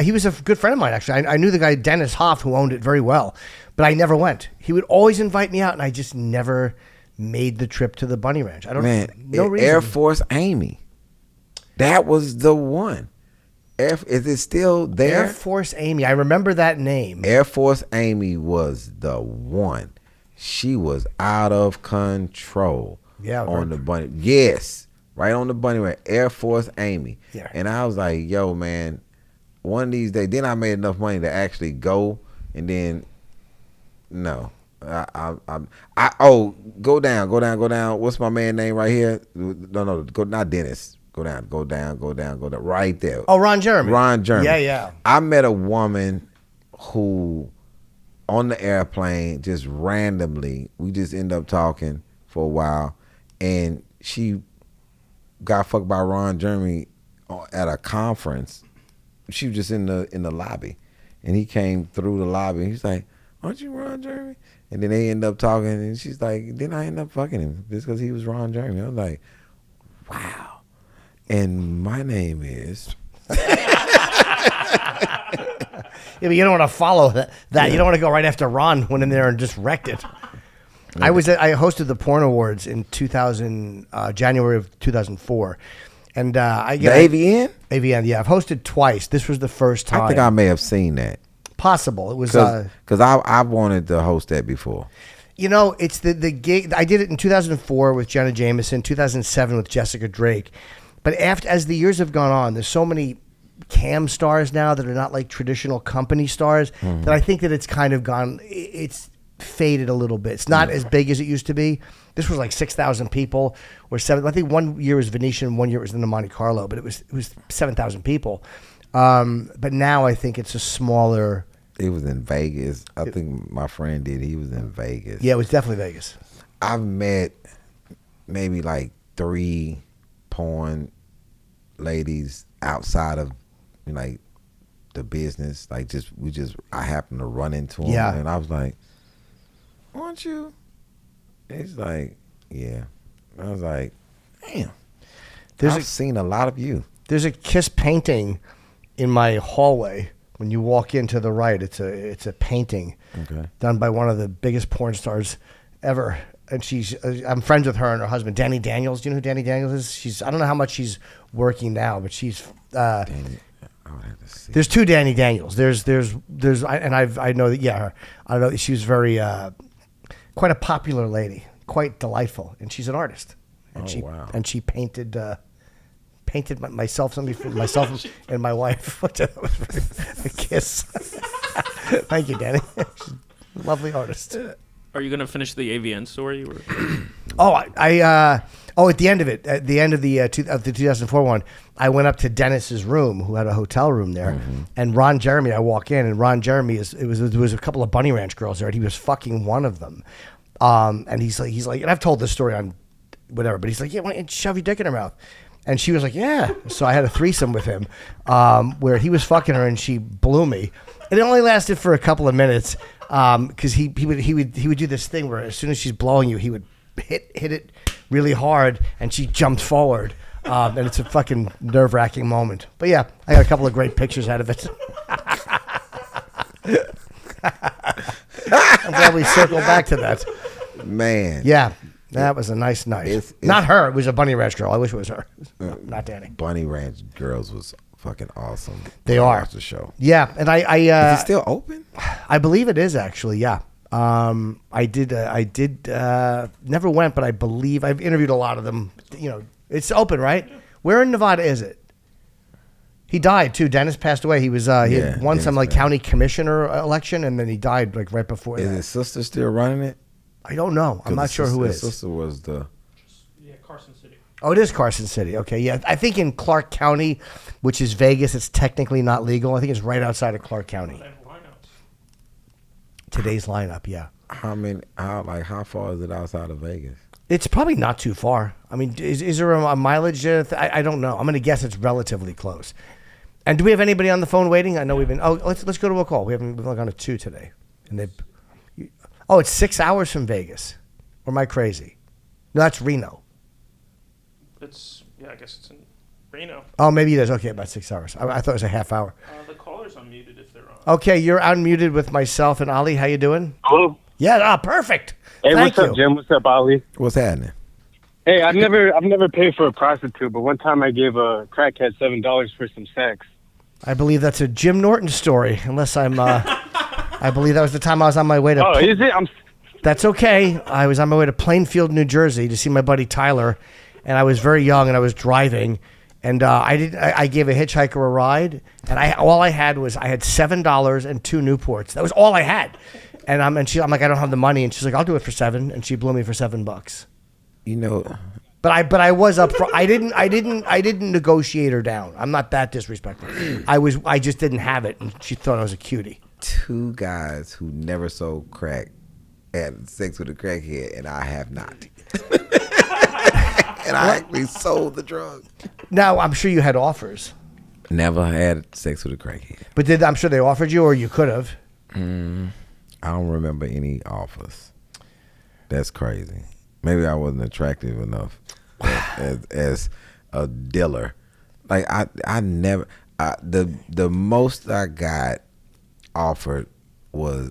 Speaker 1: He was a good friend of mine, actually. I knew the guy, Dennis Hoff, who owned it very well, but I never went. He would always invite me out, and I just never made the trip to the Bunny Ranch. I don't know. No reason.
Speaker 2: Air Force Amy. That was the one. Is it still there?
Speaker 1: Air Force Amy. I remember that name.
Speaker 2: Air Force Amy was the one. She was out of control.
Speaker 1: Yeah.
Speaker 2: On the Bunny. Yes. Right on the Bunny Ranch, Air Force Amy.
Speaker 1: Yeah.
Speaker 2: And I was like, yo, man, one of these days, then I made enough money to actually go, and then, no. Go down. What's my man name right here? No, go, not Dennis. Go down, right there.
Speaker 1: Oh, Ron Jeremy. Yeah.
Speaker 2: I met a woman who, on the airplane, just randomly, we just end up talking for a while, and she got fucked by Ron Jeremy at a conference. She was just in the lobby, and he came through the lobby. And he's like, "Aren't you Ron Jeremy?" And then they end up talking, and she's like, "Then I end up fucking him just because he was Ron Jeremy." I was like, "Wow." And my name is.
Speaker 1: Yeah, but you don't want to follow that. Yeah. You don't want to go right after Ron went in there and just wrecked it. I hosted the Porn Awards in January of 2004, and
Speaker 2: the AVN.
Speaker 1: AVN, yeah, I've hosted twice. This was the first time.
Speaker 2: I think I may have seen that.
Speaker 1: Possible. It was
Speaker 2: because I wanted to host that before.
Speaker 1: You know, it's the gig. I did it in 2004 with Jenna Jameson, 2007 with Jessica Drake, but as the years have gone on, there's so many cam stars now that are not like traditional company stars that I think that it's kind of gone. It's faded a little bit. It's not as big as it used to be. This was like 6,000 people or 7. I think one year was Venetian, one year it was in the Monte Carlo, but it was 7,000 people. But now I think it's a smaller.
Speaker 2: It was in Vegas. I think my friend did. He was in Vegas.
Speaker 1: Yeah, it was definitely Vegas.
Speaker 2: I've met maybe like 3 porn ladies outside of like the business. Like I happened to run into them.
Speaker 1: Yeah.
Speaker 2: And I was like, aren't you? He's like, yeah. I was like, damn. I've seen a lot of you.
Speaker 1: There's a Kiss painting in my hallway. When you walk in to the right, it's a painting done by one of the biggest porn stars ever. And I'm friends with her and her husband, Danny Daniels. Do you know who Danny Daniels is? I don't know how much she's working now, but she's. I would have to see. There's 2 Danny Daniels. I know that. Yeah, I know she was very. Quite a popular lady, quite delightful, and she's an artist. And
Speaker 2: wow!
Speaker 1: And she painted myself and my wife. A kiss. Thank you, Danny. She's a lovely artist.
Speaker 5: Are you going to finish the AVN story? Or?
Speaker 1: At the end of it, at the end of the 2004 one, I went up to Dennis's room, who had a hotel room there, and Ron Jeremy. I walk in, and Ron Jeremy there was a couple of Bunny Ranch girls there, and he was fucking one of them. And he's like, and I've told this story on whatever, but he's like, yeah, why don't you shove your dick in her mouth? And she was like, yeah. So I had a threesome with him, where he was fucking her and she blew me. And it only lasted for a couple of minutes, because he would do this thing where as soon as she's blowing you, he would hit it really hard, and she jumped forward. And it's a fucking nerve-wracking moment. But yeah, I got a couple of great pictures out of it. I'm glad we circled back to that.
Speaker 2: Man.
Speaker 1: Yeah, that was a nice night. It's not her. It was a Bunny Ranch girl. I wish it was her. Not Danny.
Speaker 2: Bunny Ranch girls was fucking awesome.
Speaker 1: They are.
Speaker 2: Watch the show.
Speaker 1: Yeah, and
Speaker 2: is it still open?
Speaker 1: I believe it is actually. Yeah. I did never went, but I believe I've interviewed a lot of them. You know, It's open, right? Where in Nevada is it? He died too. Dennis passed away. He was he had won some like county commissioner election, and then he died like right before.
Speaker 2: Is
Speaker 1: that.
Speaker 2: his sister still running it?
Speaker 1: I don't know. I'm not sure who it is.
Speaker 2: His sister was the.
Speaker 5: Yeah, Carson City.
Speaker 1: Oh, it is Carson City. Okay, yeah. I think in Clark County, which is Vegas, it's technically not legal. I think it's right outside of Clark County.
Speaker 5: They have lineups.
Speaker 1: Today's lineup, yeah.
Speaker 2: How far is it outside of Vegas?
Speaker 1: It's probably not too far. I mean, is there a mileage? I don't know. I'm going to guess it's relatively close. And do we have anybody on the phone waiting? I know we've been. Oh, let's go to a call. We've only gone to 2 today, and it's 6 hours from Vegas. Or am I crazy? No, that's Reno.
Speaker 5: I guess it's in Reno.
Speaker 1: Oh, maybe it is. Okay, about 6 hours. I thought it was a half hour.
Speaker 5: The caller's unmuted if they're on.
Speaker 1: Okay, you're unmuted with myself and Ali. How you doing?
Speaker 4: Hello.
Speaker 1: Yeah, perfect.
Speaker 4: Hey,
Speaker 1: Thank
Speaker 4: what's
Speaker 1: you.
Speaker 4: up, Jim? What's up, Ali?
Speaker 2: What's happening?
Speaker 4: Hey, I've never paid for a prostitute, but one time I gave a crackhead $7 for some sex.
Speaker 1: I believe that's a Jim Norton story, unless I'm. I believe that was the time I was on my way to.
Speaker 4: Oh, is it?
Speaker 1: That's okay. I was on my way to Plainfield, New Jersey, to see my buddy Tyler, and I was very young, and I was driving, and I gave a hitchhiker a ride, and all I had $7 and 2 Newports. That was all I had, and I'm like, I don't have the money, and she's like, I'll do it for $7, and she blew me for $7.
Speaker 2: You know.
Speaker 1: But I was up front. I didn't negotiate her down. I'm not that disrespectful. I just didn't have it, and she thought I was a cutie.
Speaker 2: 2 guys who never sold crack had sex with a crackhead, and I have not. And I actually sold the drug.
Speaker 1: Now I'm sure you had offers.
Speaker 2: Never had sex with a crackhead.
Speaker 1: But I'm sure they offered you, or you could have.
Speaker 2: I don't remember any offers. That's crazy. Maybe I wasn't attractive enough as a dealer. Like I never. The most I got offered was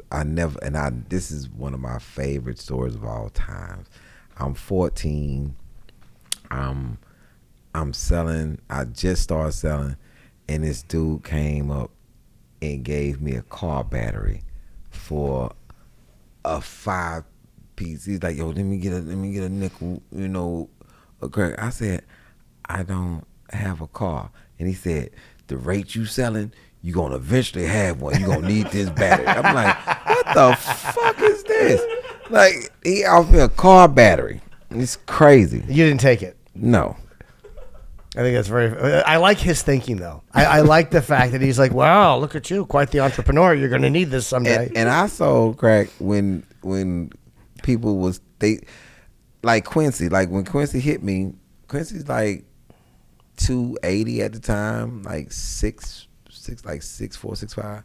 Speaker 2: this is one of my favorite stories of all time. I'm 14. I'm selling. I just started selling, and this dude came up and gave me a car battery for a 5-piece. He's like, "Yo, let me get a nickel, a crack." I said, "I don't have a car," and he said, "The rate you selling, you gonna eventually have one. You gonna need this battery." I'm like, "What the fuck is this?" Like, he offered me a car battery. It's crazy.
Speaker 1: You didn't take it.
Speaker 2: No.
Speaker 1: I think that's very. I like his thinking though. I like the fact that he's like, "Wow, look at you, quite the entrepreneur. You're going to need this someday."
Speaker 2: And I sold crack when people like Quincy. Like when Quincy hit me, Quincy's like 280 at the time, like 6'4", 6'5".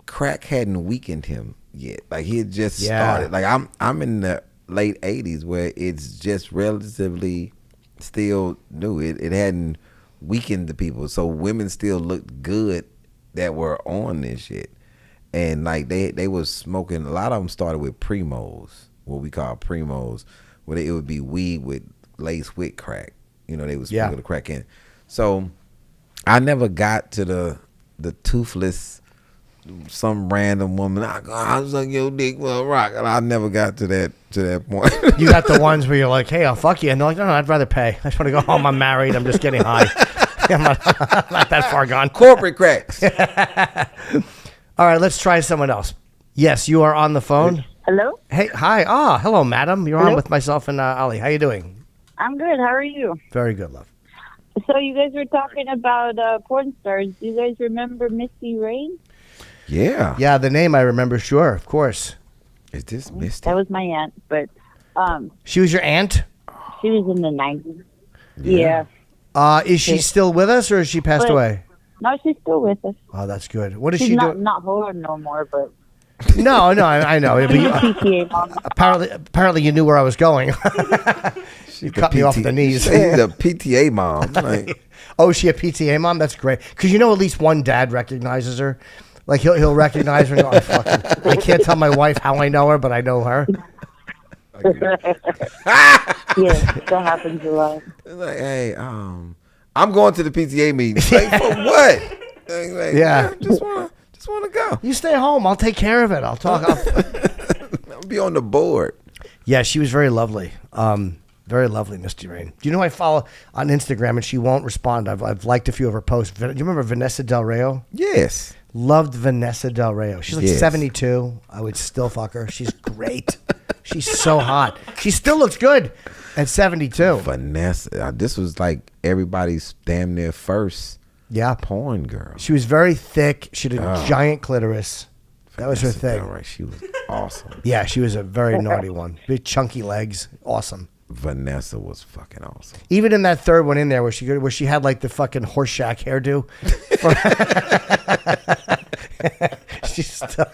Speaker 2: Crack hadn't weakened him yet. Like he had just started. Like I'm in the late 80s where it's just relatively still new. It hadn't weakened the people, so women still looked good that were on this shit. And like they was smoking. A lot of them started with primos, what we call primos, where it would be weed with laced with crack. They was sprinkle the crack in. So I never got to the toothless, some random woman. I was like, "Yo, dick will rock," and I never got to that point.
Speaker 1: You got the ones where you're like, "Hey, I'll fuck you," and they're like, "No, I'd rather pay. I just want to go home. I'm married. I'm just getting high. I'm not that far gone."
Speaker 2: Corporate cracks.
Speaker 1: All right, let's try someone else. Yes, you are on the phone.
Speaker 6: Hello?
Speaker 1: Hey, hi. Hello, madam. You're on with myself and Ali. How you doing?
Speaker 6: I'm good. How are you?
Speaker 1: Very good, love.
Speaker 6: So you guys were talking about porn stars. Do you guys remember Misty Rain?
Speaker 2: Yeah.
Speaker 1: Yeah, the name I remember, sure, of course.
Speaker 2: Is this Misty?
Speaker 6: That was my aunt, but
Speaker 1: She was your aunt?
Speaker 6: she was in the 90s. Yeah.
Speaker 1: Is she still with us or has she passed away?
Speaker 6: No, she's still with us.
Speaker 1: Oh, that's good. What does
Speaker 6: She's
Speaker 1: she
Speaker 6: not
Speaker 1: do?
Speaker 6: not whore no more, but
Speaker 1: No, I know. But
Speaker 6: she's a PTA mom.
Speaker 1: apparently you knew where I was going. You cut me off at the knees.
Speaker 2: She's a PTA mom. Like,
Speaker 1: Oh, is she a PTA mom? That's great. Because at least one dad recognizes her. Like he'll recognize her and go, I can't tell my wife how I know her, but I know her.
Speaker 6: Yeah, that happens a lot.
Speaker 2: it's like, hey, I'm going to the PTA meeting. Like, for what? Like,
Speaker 1: Yeah.
Speaker 2: Just wanna go.
Speaker 1: You stay home. I'll take care of it. I'll talk.
Speaker 2: I'll be on the board.
Speaker 1: Yeah, she was very lovely. Very lovely, Misty Rain. Do you know who I follow on Instagram and she won't respond? I've liked a few of her posts. Do you remember Vanessa Del Rio?
Speaker 2: Yes.
Speaker 1: Loved Vanessa Del Rio. She's like
Speaker 2: Yes.
Speaker 1: 72. I would still fuck her. She's great. She's so hot. She still looks good at 72.
Speaker 2: Vanessa. This was like everybody's damn near first
Speaker 1: Yeah.
Speaker 2: porn girl.
Speaker 1: She was very thick. She had a giant clitoris. That was her
Speaker 2: Vanessa
Speaker 1: thing.
Speaker 2: Del Rey, she was awesome.
Speaker 1: Yeah, she was a very naughty one. Big chunky legs. Awesome.
Speaker 2: Vanessa was fucking awesome.
Speaker 1: Even in that third one in there where she had like the fucking Horseshack hairdo. She's still...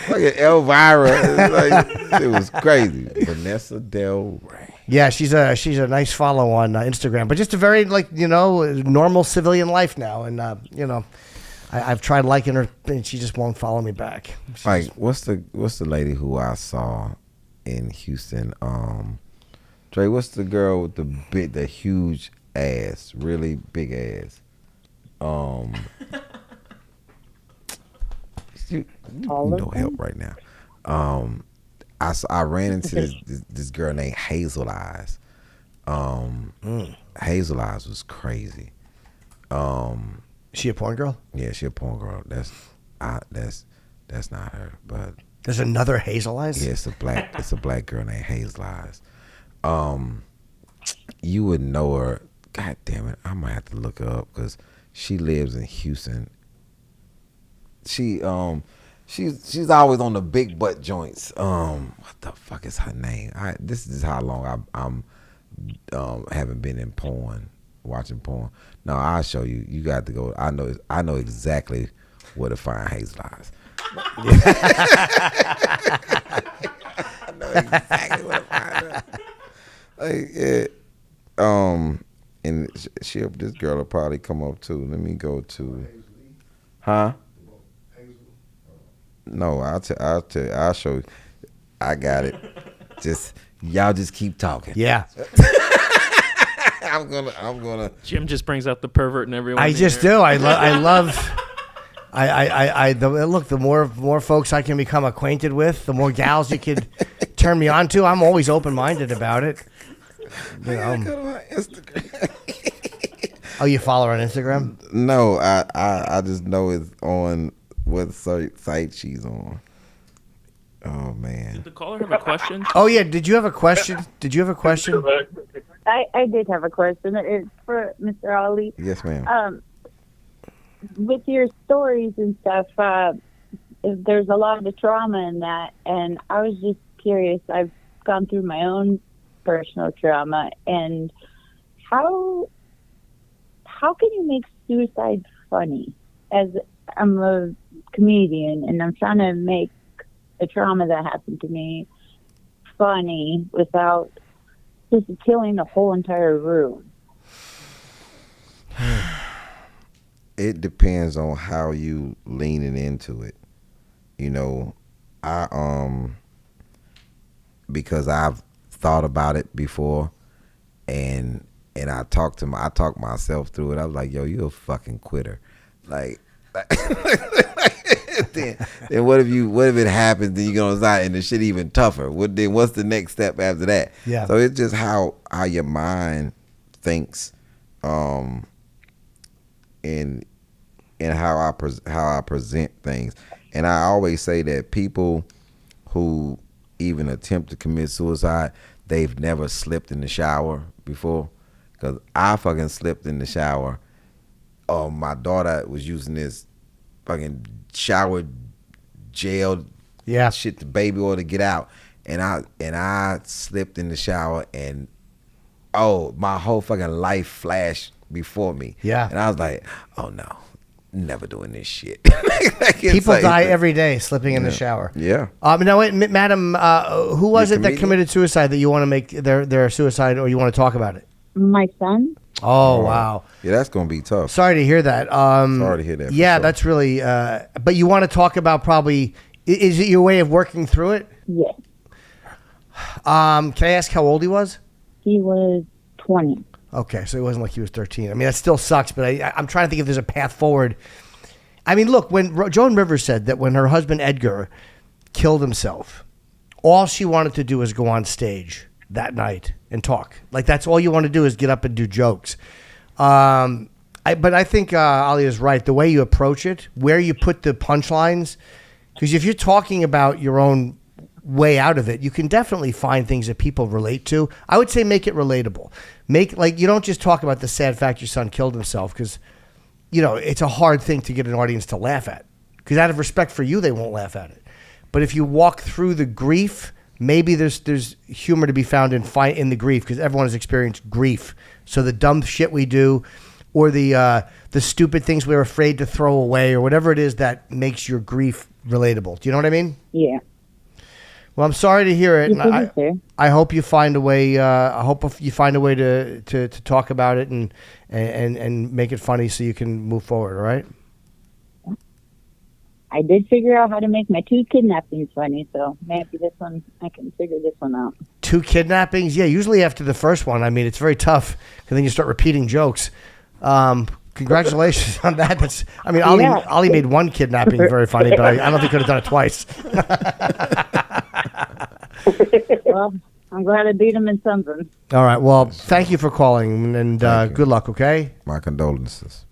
Speaker 2: Like Elvira. It was crazy. Vanessa Del Rey.
Speaker 1: Yeah, she's a nice follow on Instagram, but just a very normal civilian life now, and I've tried liking her, and she just won't follow me back.
Speaker 2: Like what's the lady who I saw in Houston? Dre, what's the girl with the huge ass, really big ass? You no help right now. I ran into this girl named Hazel Eyes. Hazel Eyes was crazy.
Speaker 1: She a porn girl?
Speaker 2: Yeah, she a porn girl. That's not her. But
Speaker 1: There's another Hazel Eyes?
Speaker 2: yeah, it's a black girl named Hazel Eyes. You would know her. God damn it, I might have to look her up because she lives in Houston. She's always on the big butt joints. What the fuck is her name? This is how long I'm haven't been in porn, watching porn. No, I'll show you. You got to go. I know exactly where to find Hazel Eyes. I know exactly where to find her. Like, and this girl will probably come up too. Let me go to, huh? No, I'll show you. I got it. Y'all just keep talking.
Speaker 1: Yeah.
Speaker 2: I'm gonna.
Speaker 5: Jim just brings out the pervert in everyone.
Speaker 1: I just do. I love. Look, the more folks I can become acquainted with, the more gals you could turn me on to. I'm always open minded about it.
Speaker 2: I gotta go to my Instagram.
Speaker 1: Oh, you follow her on Instagram?
Speaker 2: No, I just know it's on what site she's on. Oh man.
Speaker 5: Did the caller have a question?
Speaker 1: Oh yeah. Did you have a question?
Speaker 6: I did have a question. It's for Mr. Ali.
Speaker 2: Yes, ma'am.
Speaker 6: With your stories and stuff, there's a lot of trauma in that, and I was just curious. I've gone through my own personal trauma, and how can you make suicide funny? As I'm a comedian, and I'm trying to make the trauma that happened to me funny without just killing the whole entire room.
Speaker 2: It depends on how you leaning into it. Because I've thought about it before, and I talked myself through it. I was like, yo, you a fucking quitter. Like then what if it happens, then you go inside and the shit even tougher? Then what's the next step after that?
Speaker 1: Yeah.
Speaker 2: So it's just how your mind thinks, and how I present things. And I always say that people who even attempt to commit suicide, they've never slipped in the shower before. Because I fucking slipped in the shower. My daughter was using this fucking shower gel shit, the baby oil to get out. And I slipped in the shower, and my whole fucking life flashed before me.
Speaker 1: Yeah.
Speaker 2: And I was like, oh no, never doing this shit.
Speaker 1: People die every day slipping in the shower.
Speaker 2: Yeah.
Speaker 1: Now wait, madam, who was it that committed suicide that you want to make their suicide, or you want to talk about it?
Speaker 6: My son.
Speaker 1: Oh wow.
Speaker 2: Yeah, that's gonna be tough.
Speaker 1: Sorry to hear that.
Speaker 2: Sorry to hear that.
Speaker 1: Yeah,
Speaker 2: sure.
Speaker 1: that's really. But you want to talk about probably. Is it your way of working through it?
Speaker 6: Yes.
Speaker 1: Can I ask how old he was?
Speaker 6: He was 20.
Speaker 1: Okay, so it wasn't like he was 13. I mean, that still sucks, but I'm trying to think if there's a path forward. I mean, look, when Joan Rivers said that when her husband Edgar killed himself, all she wanted to do was go on stage that night and talk. Like, that's all you want to do is get up and do jokes. But I think Ali is right. The way you approach it, where you put the punchlines, because if you're talking about your own way out of it, you can definitely find things that people relate to. I would say make it relatable. You don't just talk about the sad fact your son killed himself, because, it's a hard thing to get an audience to laugh at. Because out of respect for you, they won't laugh at it. But if you walk through the grief, maybe there's humor to be found in the grief, because everyone has experienced grief. So the dumb shit we do, or the stupid things we're afraid to throw away, or whatever it is that makes your grief relatable. Do you know what I mean?
Speaker 6: Yeah.
Speaker 1: Well, I'm sorry to hear it.
Speaker 6: You
Speaker 1: And I hope you find a way. I hope you find a way to talk about it and make it funny so you can move forward. All right.
Speaker 6: I did figure out how to make my 2 kidnappings funny, so maybe this one, I can figure this one out.
Speaker 1: 2 kidnappings? Yeah, usually after the first one. I mean, it's very tough, because then you start repeating jokes. Congratulations on that. Ali made 1 kidnapping very funny, but I don't think he could have done it twice.
Speaker 6: Well, I'm glad I beat him in something.
Speaker 1: All right, well, thank you for calling, and good luck, okay?
Speaker 2: My condolences.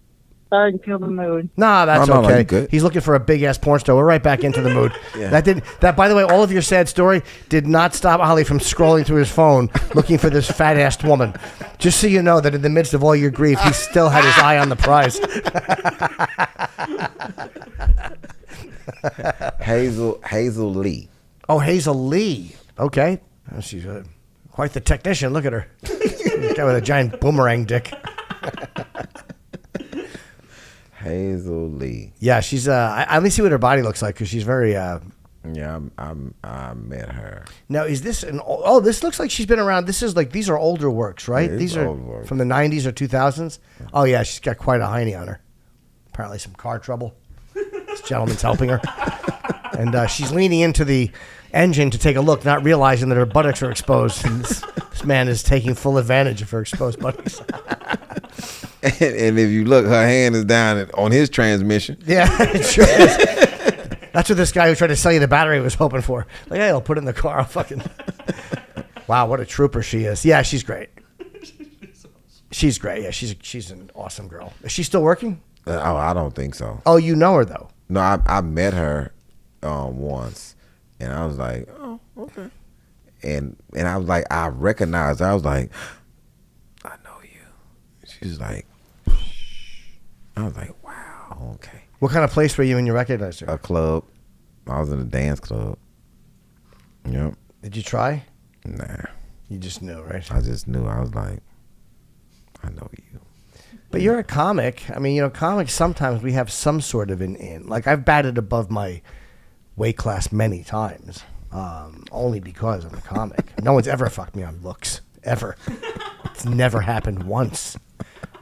Speaker 6: Sorry to kill the mood.
Speaker 1: Nah, that's
Speaker 2: No,
Speaker 1: okay.
Speaker 2: you're good.
Speaker 1: He's looking for a big ass porn star. We're right back into the mood.
Speaker 2: Yeah.
Speaker 1: That by the way, all of your sad story did not stop Ali from scrolling through his phone looking for this fat assed woman. Just so you know that in the midst of all your grief, he still had his eye on the prize.
Speaker 2: Hazel Lee.
Speaker 1: Oh, Hazel Lee. Okay. Oh, she's quite the technician. Look at her. Guy with a giant boomerang dick.
Speaker 2: Hazel Lee.
Speaker 1: Yeah, she's. I only see what her body looks like, because she's very.
Speaker 2: Yeah, I met her.
Speaker 1: Now, is this an? Oh, this looks like she's been around. This is like, these are older works, right?
Speaker 2: Yeah,
Speaker 1: These are
Speaker 2: old work.
Speaker 1: from the 90s or 2000s. Oh yeah, she's got quite a hiney on her. Apparently, some car trouble. This gentleman's helping her, and she's leaning into the engine to take a look, not realizing that her buttocks are exposed. And this man is taking full advantage of her exposed buttocks.
Speaker 2: And if you look, her hand is down on his transmission.
Speaker 1: Yeah, it sure is. That's what this guy who tried to sell you the battery was hoping for. Like, hey, I'll put it in the car. I'll fucking. Wow, what a trooper she is. Yeah, she's great. She's great. Yeah, she's an awesome girl. Is she still working?
Speaker 2: I don't think so.
Speaker 1: Oh, you know her though.
Speaker 2: No, I met her once, and I was like, oh, okay. And I was like, I recognized her. I was like, I know you. She's like, I was like, wow, okay.
Speaker 1: What kind of place were you when you recognized her?
Speaker 2: A club. I was in a dance club. Yep.
Speaker 1: Did you try?
Speaker 2: Nah.
Speaker 1: You just knew, right?
Speaker 2: I just knew. I was like, I know you.
Speaker 1: But you're a comic. I mean, comics, sometimes we have some sort of in. Like, I've batted above my weight class many times, only because I'm a comic. No one's ever fucked me on looks, ever. It's never happened once.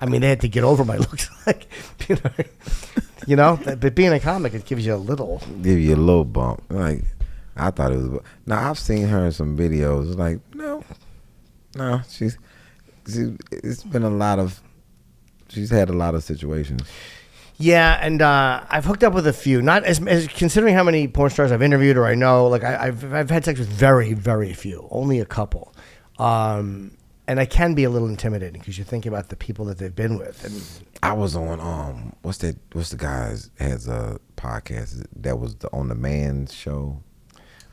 Speaker 1: I mean, they had to get over my looks. Like, but being a comic, it gives you a little.
Speaker 2: Give you a little bump. Like, I thought it was. Now, I've seen her in some videos. Like, no, it's been a lot of. She's had a lot of situations.
Speaker 1: Yeah, and I've hooked up with a few. Not as considering how many porn stars I've interviewed or I know. Like, I've had sex with very, very few. Only a couple. And I can be a little intimidating, because you think about the people that they've been with. And
Speaker 2: I was on what's the guy's has a podcast that was on the Man Show.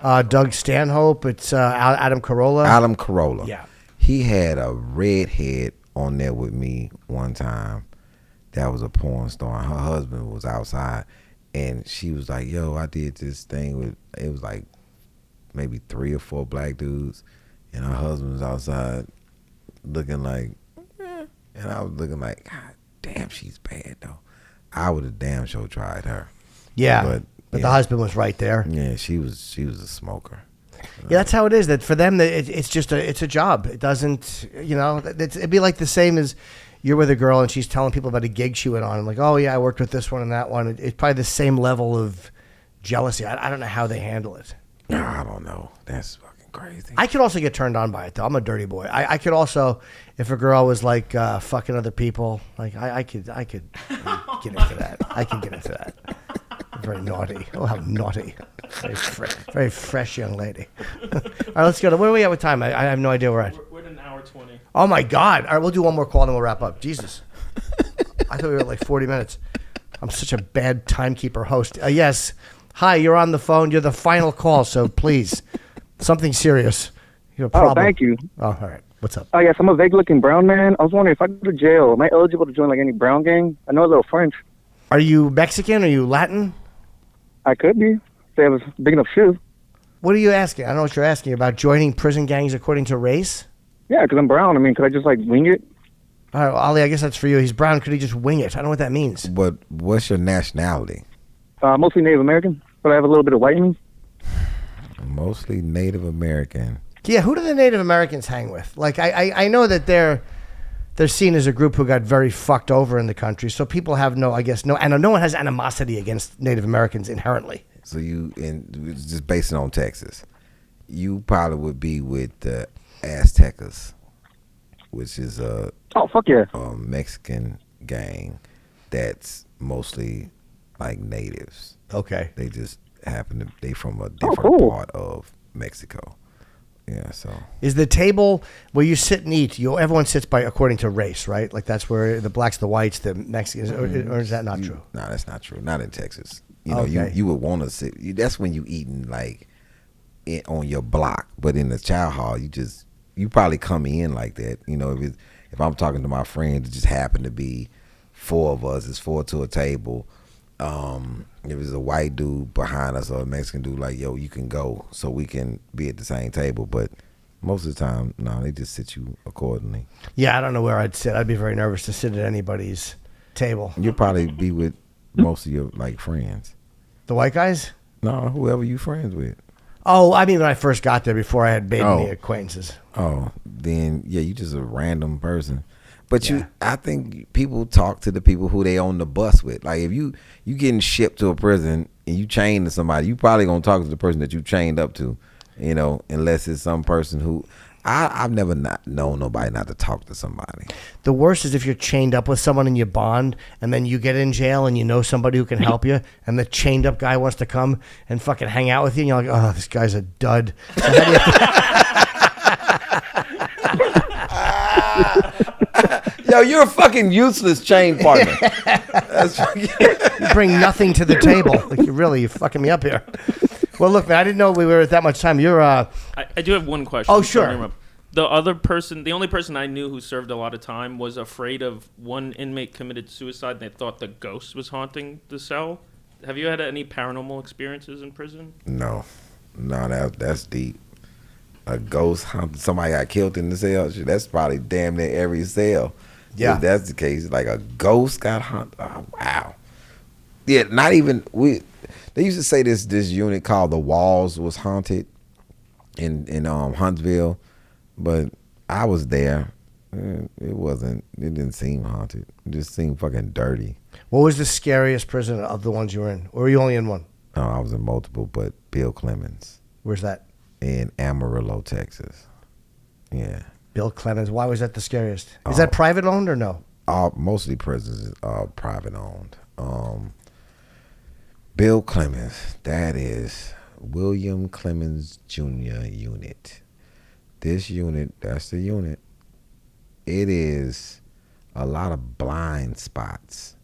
Speaker 1: Doug Stanhope. It's Adam Carolla.
Speaker 2: Adam Carolla.
Speaker 1: Yeah.
Speaker 2: He had a redhead on there with me one time. That was a porn star. And her husband was outside, and she was like, "Yo, I did this thing with." It was like maybe 3 or 4 black dudes, and her husband was outside, looking like, and I was looking like, God damn, she's bad though. I would have damn sure tried her.
Speaker 1: Yeah, but the husband was right there.
Speaker 2: Yeah, she was a smoker.
Speaker 1: Yeah, that's how it is. That for them, it's just it's a job. It doesn't, it'd be like the same as you're with a girl and she's telling people about a gig she went on. And like, oh yeah, I worked with this one and that one. It's probably the same level of jealousy. I don't know how they handle it.
Speaker 2: I don't know. That's fucking crazy.
Speaker 1: I could also get turned on by it though. I'm a dirty boy. I could also, if a girl was like fucking other people, like I could get into that. I could get into that. I'm very naughty. Oh, how naughty. Very fresh young lady. All right, let's go. Where are we at with time? I have no idea where we're at.
Speaker 5: We're at an hour 20.
Speaker 1: Oh, my God. All right, we'll do one more call, and then we'll wrap up. Jesus. I thought we were at like 40 minutes. I'm such a bad timekeeper host. Yes. Hi, you're on the phone. You're the final call, so please, something serious. You have a problem.
Speaker 7: Oh, thank you.
Speaker 1: Oh, all right. What's up?
Speaker 7: Oh, yes, I'm a vague-looking brown man. I was wondering, if I go to jail, am I eligible to join, like, any brown gang? I know a little French.
Speaker 1: Are you Mexican? Are you Latin?
Speaker 7: I could be, if they have a big enough shoe.
Speaker 1: What are you asking? I don't know what you're asking about. Joining prison gangs according to race?
Speaker 7: Yeah, because I'm brown. I mean, could I just, like, wing it?
Speaker 1: All right, well, Ali, I guess that's for you. He's brown. Could he just wing it? I don't know what that means.
Speaker 2: But what's your nationality?
Speaker 7: Mostly Native American, but I have a little bit of white in me.
Speaker 2: Mostly Native American.
Speaker 1: Yeah, who do the Native Americans hang with? Like, I know that they're seen as a group who got very fucked over in the country, so people have no one has animosity against Native Americans inherently.
Speaker 2: So just based it on Texas, you probably would be with the Aztecas, which is a Mexican gang that's mostly like natives.
Speaker 1: Okay.
Speaker 2: They just they from a different part of Mexico. Yeah, so. Is
Speaker 1: the table where you sit and eat, everyone sits by according to race, right? Like that's where the blacks, the whites, the Mexicans, or is that not true?
Speaker 2: No, that's not true. Not in Texas. You would want to sit. That's when you eating like on your block, but in the chow hall, you probably come in like that. If I'm talking to my friend, it just happened to be four of us. It's four to a table. If it's a white dude behind us or a Mexican dude, like, yo, you can go so we can be at the same table. But most of the time, no, they just sit you accordingly.
Speaker 1: Yeah, I don't know where I'd sit. I'd be very nervous to sit at anybody's table.
Speaker 2: You'll probably be with most of your, like, friends.
Speaker 1: The white guys?
Speaker 2: No, whoever you friends with.
Speaker 1: Oh, I mean when I first got there before I had made any acquaintances.
Speaker 2: Oh, then, yeah, you just a random person. But I think people talk to the people who they on the bus with. Like if you getting shipped to a prison and you chained to somebody, you probably gonna talk to the person that you chained up to, unless it's some person who I've never not known nobody not to talk to somebody.
Speaker 1: The worst is if you're chained up with someone and you bond, and then you get in jail and you know somebody who can help you, and the chained up guy wants to come and fucking hang out with you, and you're like, oh, this guy's a dud. So how do you
Speaker 2: Yo, you're a fucking useless chain partner.
Speaker 1: You bring nothing to the table. Like you fucking me up here. Well, look, man, I didn't know we were at that much time. You're
Speaker 5: I do have one question.
Speaker 1: Oh, sure.
Speaker 5: The only person I knew who served a lot of time was afraid of one inmate committed suicide and they thought the ghost was haunting the cell. Have you had any paranormal experiences in prison?
Speaker 2: No, that's deep. A ghost hunting, somebody got killed in the cell. That's probably damn near every cell. Yeah, if that's the case. Like a ghost got hunted. Oh, wow. Yeah, not even They used to say this unit called the Walls was haunted in Huntsville, but I was there. It didn't seem haunted. It just seemed fucking dirty.
Speaker 1: What was the scariest prison of the ones you were in? Or were you only in one?
Speaker 2: No, I was in multiple, but Bill Clemens.
Speaker 1: Where's that?
Speaker 2: In Amarillo, Texas. Yeah.
Speaker 1: Bill Clemens. Why was that the scariest? Is that private owned or no?
Speaker 2: Mostly prisons are private owned. Bill Clemens, that is William Clemens Jr. unit. This unit, that's the unit. It is a lot of blind spots.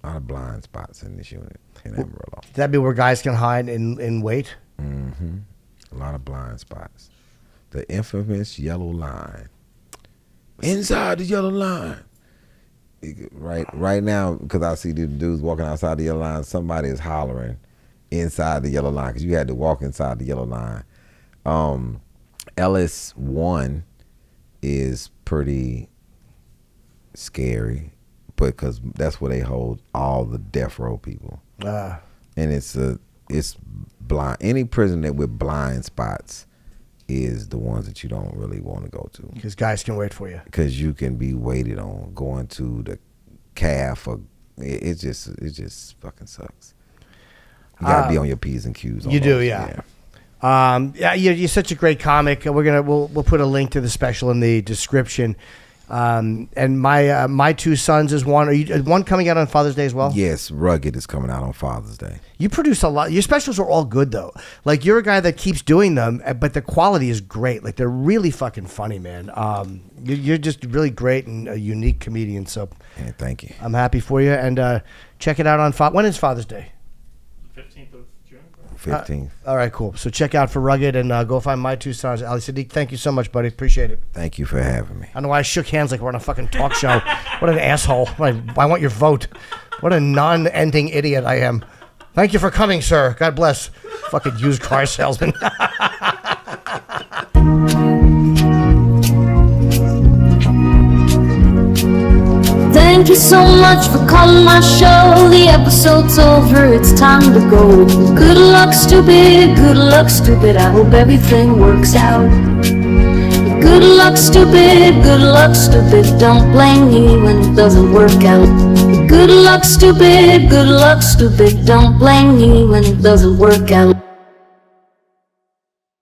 Speaker 2: A lot of blind spots in this unit in Amarillo.
Speaker 1: That be where guys can hide and wait?
Speaker 2: Mm-hmm. A lot of blind spots. The infamous yellow line. Inside the yellow line. Right now, because I see the dudes walking outside the yellow line, somebody is hollering inside the yellow line because you had to walk inside the yellow line. Ellis 1 is pretty scary because that's where they hold all the death row people. And it's blind. Any prison that with blind spots is the ones that you don't really want to go to.
Speaker 1: Because guys can wait for you.
Speaker 2: Because you can be waited on going to the calf. It just fucking sucks. You gotta be on your P's and Q's.
Speaker 1: You do, yeah. You're such a great comic. We'll put a link to the special in the description. And my two sons is one. Are you one coming out on Father's Day as well?
Speaker 2: Yes, Rugged is coming out on Father's Day.
Speaker 1: You produce a lot. Your specials are all good though. Like you're a guy that keeps doing them, but the quality is great. Like they're really fucking funny, man. You're just really great and a unique comedian. So
Speaker 2: Yeah, thank you.
Speaker 1: I'm happy for you. And check it out on when is Father's Day?
Speaker 5: 15th of June.
Speaker 2: 15th.
Speaker 1: All right, cool. So check out for Rugged and go find my two sons. Ali Siddiq, thank you so much, buddy. Appreciate it.
Speaker 2: Thank you for having me.
Speaker 1: I don't know why I shook hands like we're on a fucking talk show. What an asshole. I want your vote. What a non-ending idiot I am. Thank you for coming, sir. God bless. Fucking used car salesman.
Speaker 8: Thank you so much for calling my show. The episode's over, it's time to go. Good luck, stupid, good luck, stupid. I hope everything works out. Good luck, stupid, good luck, stupid. Don't blame me when it doesn't work out. Good luck, stupid, good luck, stupid. Don't blame me when it doesn't work out.